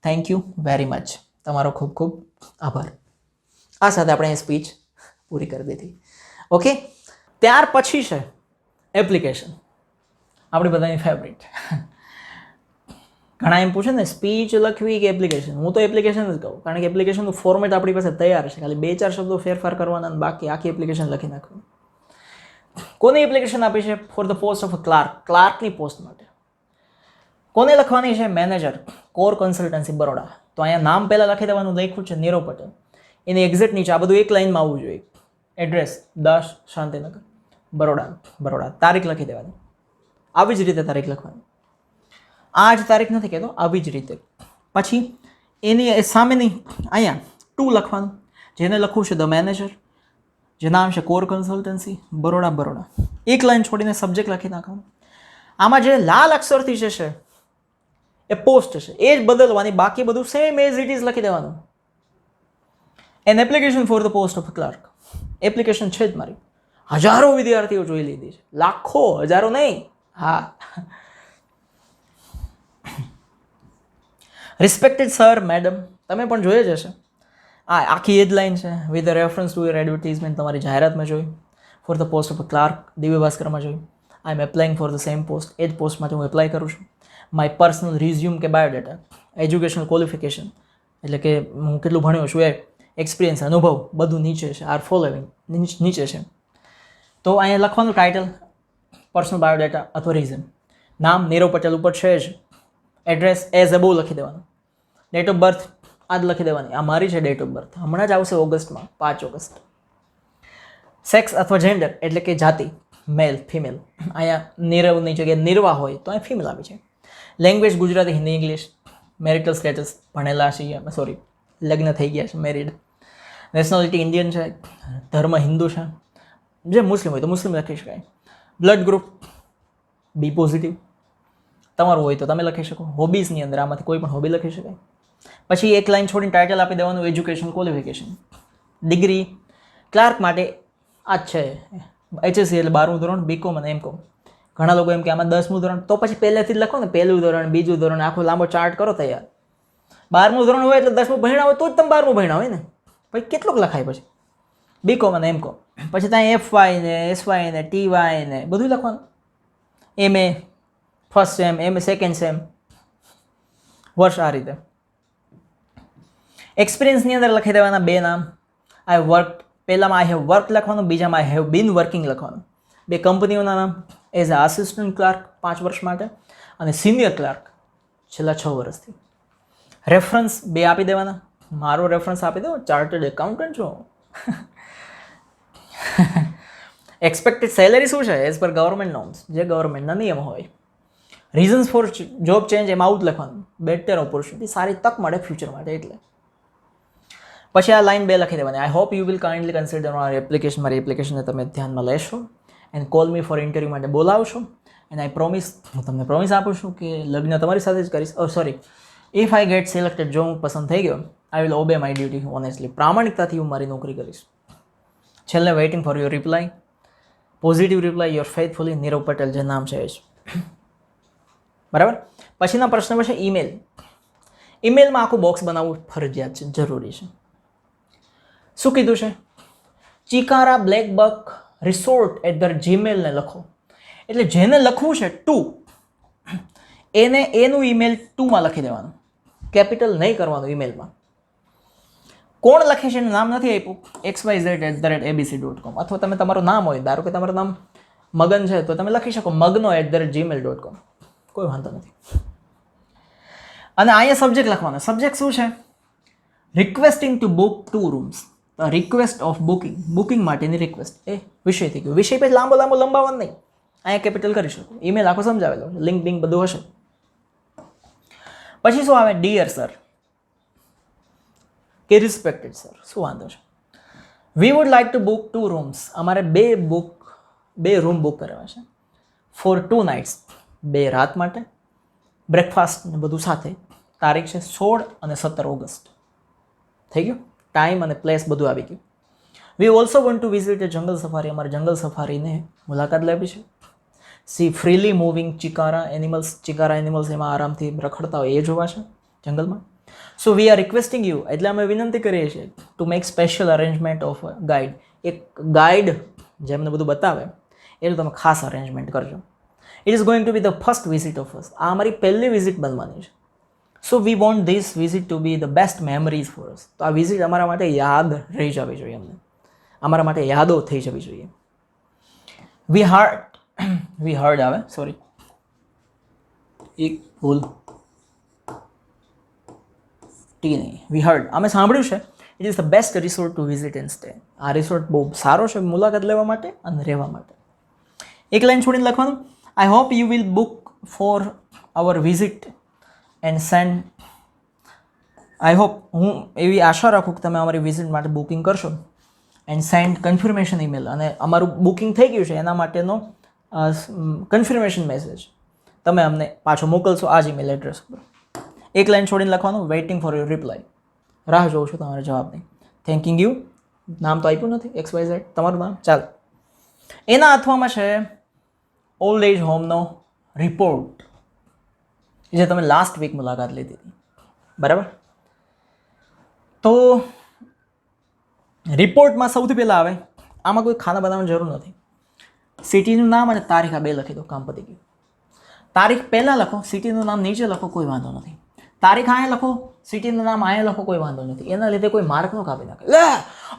Thank you very much. તમારો ખૂબ ખૂબ આભાર. આ સાથે આપણે સ્પીચ પૂરી કરી દીધી. ઓકે, ત્યાર પછી છે એપ્લિકેશન, આપણી બધાની ફેવરિટ. ઘણા એમ પૂછે ને સ્પીચ લખવી કે એપ્લિકેશન, હું તો એપ્લિકેશન જ કહું, કારણ કે એપ્લિકેશનનું ફોર્મેટ આપણી પાસે તૈયાર છે, ખાલી 2-4 શબ્દો ફેરફાર કરવાના અને બાકી આખી એપ્લિકેશન લખી નાખવાની. કોની એપ્લિકેશન આપી છે? For the post of a clerk, ક્લાર્કની પોસ્ટ માટે. કોને લખવાની છે? Manager, core consultancy Baroda. તો અહીંયા નામ પહેલાં લખી દેવાનું, લખ્યું છે નીરવ પટેલ. એની એક્ઝેક્ટ નીચે આ બધું એક લાઇનમાં આવવું જોઈએ. એડ્રેસ 10 શાંતિનગર, બરોડા. તારીખ લખી દેવાની, આવી જ રીતે તારીખ લખવાની. આ જ તારીખ નથી કહેતો, આવી જ રીતે. પછી એની સામેની અહીંયા 2 લખવાનું, જેને લખવું છે ધ મેનેજર, જે નામ છે કોર કન્સલ્ટન્સી બરોડા. એક લાઈન છોડીને સબ્જેક્ટ લખી નાખવાનું. આમાં જે લાલ અક્ષરથી છે એ પોસ્ટ છે, એ જ બદલવાની, બાકી બધું સેમ એઝ ઇટ ઇઝ લખી દેવાનું. N application for the post of clerk. Application છે જ મારી, હજારો વિદ્યાર્થીઓ જોઈ લીધી છે, લાખો, હજારો નહીં. હા. રિસ્પેક્ટેડ સર, મેડમ, તમે પણ જોઈ જ હશે. આ આખી એ જ લાઈન છે. With reference to your advertisement, તમારી જાહેરાતમાં જોઈ. For the post of clerk, દિવ્ય ભાસ્કરમાં જોઈ. I am applying for the same post, એ જ પોસ્ટ માટે હું એપ્લાય કરું છું. માય પર્સનલ રિઝ્યુમ કે બાયોડેટા, એજ્યુકેશનલ ક્વોલિફિકેશન, એટલે કે હું કેટલું ભણ્યો છું એ, એક્સપિરિયન્સ, અનુભવ, બધું નીચે છે. આર ફોલોઈંગ નીચે છે. તો અહીંયા લખવાનું ટાઇટલ, પર્સનલ બાયોડેટા અથવા રિઝ્યુમ. નામ નીરવ પટેલ ઉપર છે જ. એડ્રેસ એઝ અબોવ લખી દેવાનું. ડેટ ઓફ બર્થ આ જ લખી દેવાની. આ મારી છે ડેટ ઓફ બર્થ, હમણાં જ આવશે ઓગસ્ટમાં, 5 ઓગસ્ટ. સેક્સ અથવા જેન્ડર, એટલે કે જાતિ, મેલ, ફિમેલ. અહીંયા નીરવની જગ્યાએ નિર્વા હોય તો અહીંયા ફિમેલ આવી છે. Language Gujarati, Hindi, English. Marital status, ભણેલા છીએ, લગ્ન થઈ ગયા છે, મેરિડ. નેશનાલિટી ઇન્ડિયન છે. ધર્મ હિન્દુ છે. જે મુસ્લિમ હોય તો મુસ્લિમ લખી શકાય. બ્લડ ગ્રુપ બી પોઝિટિવ, તમારું હોય તો તમે લખી શકો. હોબીઝની અંદર આમાંથી કોઈ પણ હોબી લખી શકાય. પછી એક લાઈન છોડીને ટાઇટલ આપી દેવાનું, એજ્યુકેશન ક્વોલિફિકેશન. ડિગ્રી ક્લાર્ક માટે આ જ છે, HSC એટલે 12મું ધોરણ, બીકોમ અને એમકોમ. ઘણા લોકો એમ કે આમાં 10મું ધોરણ, તો પછી પહેલેથી જ લખો ને, 1લું ધોરણ, 2જું ધોરણ, આખો લાંબો ચાર્ટ કરો તૈયાર. 12મું ધોરણ હોય એટલે 10મું ભણ્યા હોય તો જ તમે 12મું ભણ્યા હોય ને. પછી કેટલુંક લખાય? પછી બીકોમ અને એમકોમ. પછી ત્યાં FY ને SY ને TY ને બધું લખવાનું. MA first sem, MA second sem, વર્ષ આ રીતે. એક્સપિરિયન્સની અંદર લખી દેવાના 2 નામ. આઈ વર્ક, પહેલામાં આઈ હેવ વર્ક લખવાનું, બીજામાં આઈ હેવ બીન વર્કિંગ લખવાનું. 2 કંપનીઓના નામ, એઝ અ આસિસ્ટન્ટ ક્લાર્ક 5 વર્ષ માટે અને સિનિયર ક્લાર્ક છેલ્લા 6 વર્ષથી. રેફરન્સ 2 આપી દેવાના. મારો રેફરન્સ આપી દો, ચાર્ટર્ડ એકાઉન્ટન્ટ છું. એક્સપેક્ટેડ સેલેરી શું છે? એઝ પર ગવર્મેન્ટ નોર્મ્સ, જે ગવર્મેન્ટના નિયમ હોય. રીઝન્સ ફોર જોબ ચેન્જ, એમાં આવું જ લખવાનું. બેટર ઓપોર્ચ્યુનિટી, સારી તક મળે ફ્યુચર માટે એટલે. પછી આ લાઈન 2 લખી દેવાની. આઈ hope you will kindly consider મારી એપ્લિકેશન, મારી એપ્લિકેશનને તમે ધ્યાનમાં લેશો and call me for interview માટે બોલાવશો. એન્ડ આઈ પ્રોમિસ, હું તમને પ્રોમિસ આપું છું કે લગ્ન તમારી સાથે જ કરીશ. Sorry, if I get selected, જો હું પસંદ થઈ ગયો, I will obey my duty honestly. પ્રામાણિકતાથી હું મારી નોકરી કરીશ. છેલ્લે waiting for your reply, positive reply, your faithfully Nirav Patel, જે નામ છે એ જ. બરાબર. પછીના પ્રશ્ન છે ઈમેલ. ઈમેલમાં આખું બોક્સ બનાવવું ફરજિયાત છે, જરૂરી છે. શું કીધું છે? ચિકારા બ્લેકબક resort@gmail ને લખો. એટલે જેને લખવું છે એને એનું ઈમેલ 2માં લખી દેવાનું, કેપિટલ નહીં કરવાનું ઈમેલમાં. કોણ લખે છે એનું નામ નથી આપ્યું, xyz@abc.com. અથવા તમે તમારું નામ હોય, ધારો કે તમારું નામ મગન છે તો તમે લખી શકો magno@gmail.com, કોઈ વાંધો નથી. અને અહીંયા સબ્જેક્ટ લખવાનો. સબ્જેક્ટ શું છે? Requesting two book 2 rooms. Request of booking, booking માટેની રિક્વેસ્ટ. એ વિષય થઈ ગયો. વિષય પછી લાંબો લંબાવવાનો નહીં, અહીંયા કેપિટલ કરી શકો. ઈમેલ આખો સમજાવેલો, લિંક બિંક બધું હશે. પછી શું આવે? ડિયર સર કે રિસ્પેક્ટેડ સર, શું વાંધો છે? વી would like to book 2 rooms. અમારે 2 રૂમ બુક કરવા છે. ફોર 2 નાઇટ્સ, 2 રાત માટે, બ્રેકફાસ્ટ ને બધું સાથે. તારીખ છે 16 અને 17 ઓગસ્ટ. થઈ ગયું. ટાઈમ અને પ્લેસ બધું આવી ગયું. We also want to visit a jungle safari. અમારે જંગલ સફારીને મુલાકાત લેવી છે. See freely moving chikara animals. Chikara animals એમાં આરામથી રખડતા હોય એ જોવા છે જંગલમાં. So we are requesting you, એટલે અમે વિનંતી કરીએ છીએ to make special arrangement of guide. એક ગાઈડ જેમને બધું બતાવે એટલું તમે ખાસ અરેન્જમેન્ટ કરજો. It is going to be the first visit of us. આ અમારી પહેલી વિઝિટ બનવાની છે. So we want this visit to be the best memories for us. તો આ વિઝિટ અમારા માટે યાદ રહી જવી જોઈએ, અમને અમારા માટે યાદો થઈ જવી જોઈએ. વી હર્ડ આવે, સોરી એક ભૂલ ટી નહીં, વી હર્ડ અમે સાંભળ્યું છે it is the best resort to visit and stay. આ રિસોર્ટ બહુ સારો છે મુલાકાત લેવા માટે અને રહેવા માટે. એક લાઈન છોડીને લખવાનું, I hope you will book for our visit and send. I hope, હું એવી આશા રાખું કે તમે અમારી વિઝિટ માટે બુકિંગ કરશો એન્ડ સેન્ડ કન્ફર્મેશન ઈમેલ. અને અમારું બુકિંગ થઈ ગયું છે એના માટેનો કન્ફર્મેશન મેસેજ તમે અમને પાછો મોકલશો આ જ ઈમેલ એડ્રેસ પર. એક લાઈન છોડીને લખવાનું, વેઇટિંગ ફોર યોર રિપ્લાય. રાહ જોઉં છું તમારા જવાબની. થેન્કિંગ યુ. નામ તો આપ્યું નથી, XYZ તમારું નામ. ચાલો, એના અથવામાં છે ઓલ્ડ એજ હોમનો રિપોર્ટ, જે તમે લાસ્ટ વીક મુલાકાત લીધી હતી, બરાબર? તો રિપોર્ટમાં સૌથી પહેલાં આવે, આમાં કોઈ ખાના બનાવવાની જરૂર નથી. સિટીનું નામ અને તારીખ આ બે લખી દો, કામ પતી ગયું. તારીખ પહેલાં લખો, સિટીનું નામ નીચે લખો, કોઈ વાંધો નથી. તારીખ અહીંયા લખો, સિટીનું નામ અહીંયા લખો, કોઈ વાંધો નથી. એના લીધે કોઈ માર્ક ન કાપી નાખે. લે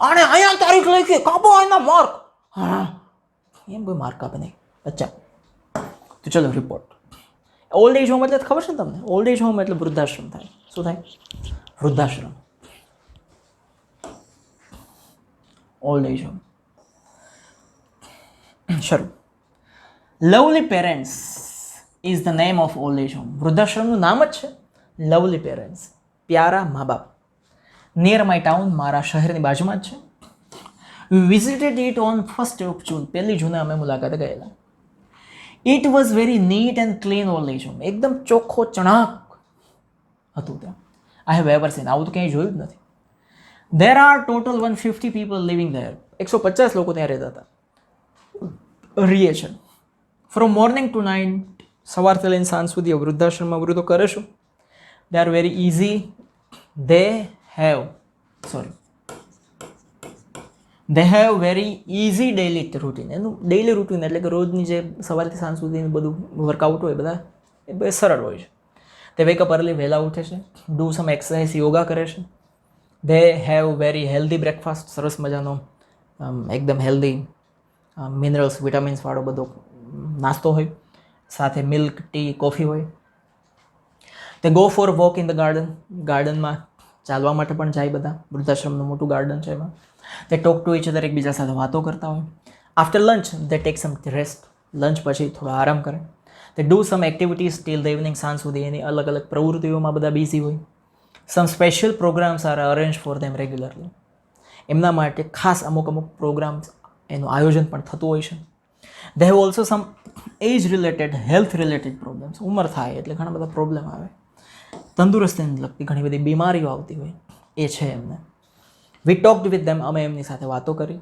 આને અહીંયા તારીખ લખી, કાપો એના માર્ક. હા, એમ કોઈ માર્ક કાપે નહીં. અચ્છા, તો ચલો રિપોર્ટ. ઓલ્ડ એજ હોમ એટલે ખબર છે ને તમને? ઓલ્ડ એજ હોમ એટલે વૃદ્ધાશ્રમ થાય. શું થાય? વૃદ્ધાશ્રમ. Old age home. શરૂ. Lovely parents is the name of old age home. વૃદ્ધાશ્રમનું નામ જ છે લવલી પેરેન્ટ્સ, પ્યારા મા બાપ. નિયર માય ટાઉન, મારા શહેરની બાજુમાં જ છે. Visited it on 1st of June. 1 જૂને અમે મુલાકાતે ગયેલા. It was very neat and clean old age home. એકદમ ચોખ્ખો ચણાક હતું ત્યાં. I have ever seen. આવું તો ક્યાંય જોયું જ નથી. There are total 150 people living there. 150 લોકો ત્યાં રહેતા હતા, રહીએ છે. ફ્રોમ મોર્નિંગ ટુ નાઇટ, સવારથી લઈને સાંજ સુધી વૃદ્ધાશ્રમમાં વૃદ્ધો કરે છે. They are very easy. They have very easy daily routine. એનું ડેઇલી રૂટીન એટલે કે રોજની જે સવારથી સાંજ સુધીનું બધું વર્કઆઉટ હોય, બધા એ બે સરળ હોય છે. તે વેકઅપ અર્લી, વહેલા ઉઠે છે, ડુ સમ એક્સરસાઇઝ, યોગા કરે છે. They have very healthy breakfast. સરસ મજાનો એકદમ હેલ્ધી મિનરલ્સ, વિટામિન્સવાળો બધો નાસ્તો હોય, સાથે મિલ્ક, ટી, કોફી હોય. તે go for walk in the garden. ગાર્ડનમાં ચાલવા માટે પણ જાય બધા. વૃદ્ધાશ્રમનું મોટું ગાર્ડન છે એમાં. તે ટોક ટુ ઇચ અધર, એકબીજા સાથે વાતો કરતા હોય. After lunch they take some rest. Lunch પછી થોડો આરામ કરે. They do some activities till the evening. સાંજ સુધી એની અલગ અલગ પ્રવૃત્તિઓમાં બધા બિઝી હોય. Some special programmes are arrange for them regularly. એમના માટે ખાસ અમુક પ્રોગ્રામ્સ એનું આયોજન પણ થતું હોય છે. They have also some age related, health related problems. ઉંમર થાય એટલે ઘણા બધા પ્રોબ્લેમ આવે, તંદુરસ્તીને લગતી ઘણી બધી બીમારીઓ આવતી હોય, એ છે એમને. વી ટોક્ડ વિથ ધેમ. અમે એમની સાથે વાતો કરી.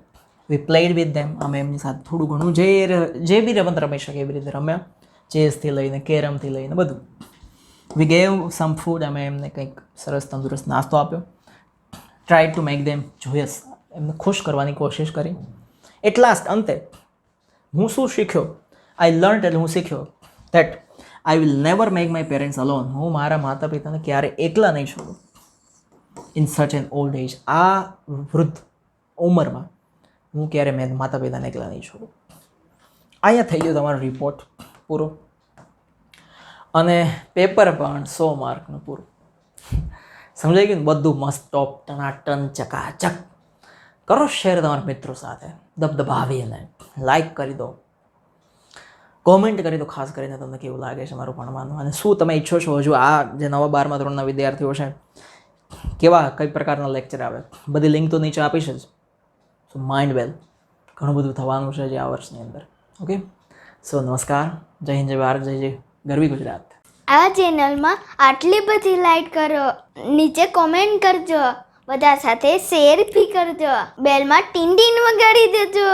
વી પ્લેડ વિથ ધેમ. અમે એમની સાથે થોડું ઘણું જે બી રમત રમી શકે એવી રીતે રમ્યા. ચેસથી લઈને, કેરમથી લઈને બધું. વી ગેવ સમ ફૂડ. અમે એમને કંઈક સરસ તંદુરસ્ત નાસ્તો આપ્યો. Try to make them Joyce. એમને ખુશ કરવાની કોશિશ કરી. એટ લાસ્ટ, અંતે હું શું શીખ્યો? આઈ લર્ન એટલે હું શીખ્યો that I will never make my parents alone. હું મારા માતા પિતાને ક્યારે એકલા નહીં છોડું in such an old age. આ વૃદ્ધ ઉંમરમાં હું ક્યારે મેં માતા પિતાને એકલા નહીં છોડું. અહીંયા થઈ ગયો તમારો રિપોર્ટ પૂરો, અને પેપર પણ 100 માર્કનું પૂરું. સમજાઈ ગયું ને? બધું મસ્ત ટોપ ટનાટન ચકાચક. કરો શેર તમારા મિત્રો સાથે, દબદબાવીને લાઈક કરી દો, કોમેન્ટ કરી દો ખાસ કરીને તમને કેવું લાગે છે મારું ભણવાનું, અને શું તમે ઈચ્છો છો હજુ આ જે નવા 12મા ધોરણના વિદ્યાર્થીઓ છે કેવા કઈ પ્રકારના લેક્ચર આવે. બધી લિંક તો નીચે આપીશ જ. સો માઇન્ડ વેલ, ઘણું બધું થવાનું છે જે આ વર્ષની અંદર. ઓકે, સો નમસ્કાર, જય હિન્દ, જય ભારત, જય ગરવી ગુજરાત. આ ચેનલમાં આટલી બધી લાઈક કરો, નીચે કોમેન્ટ કરજો, બધા સાથે શેર બી કરજો, બેલમાં ટીન ટીન વગાડી દેજો.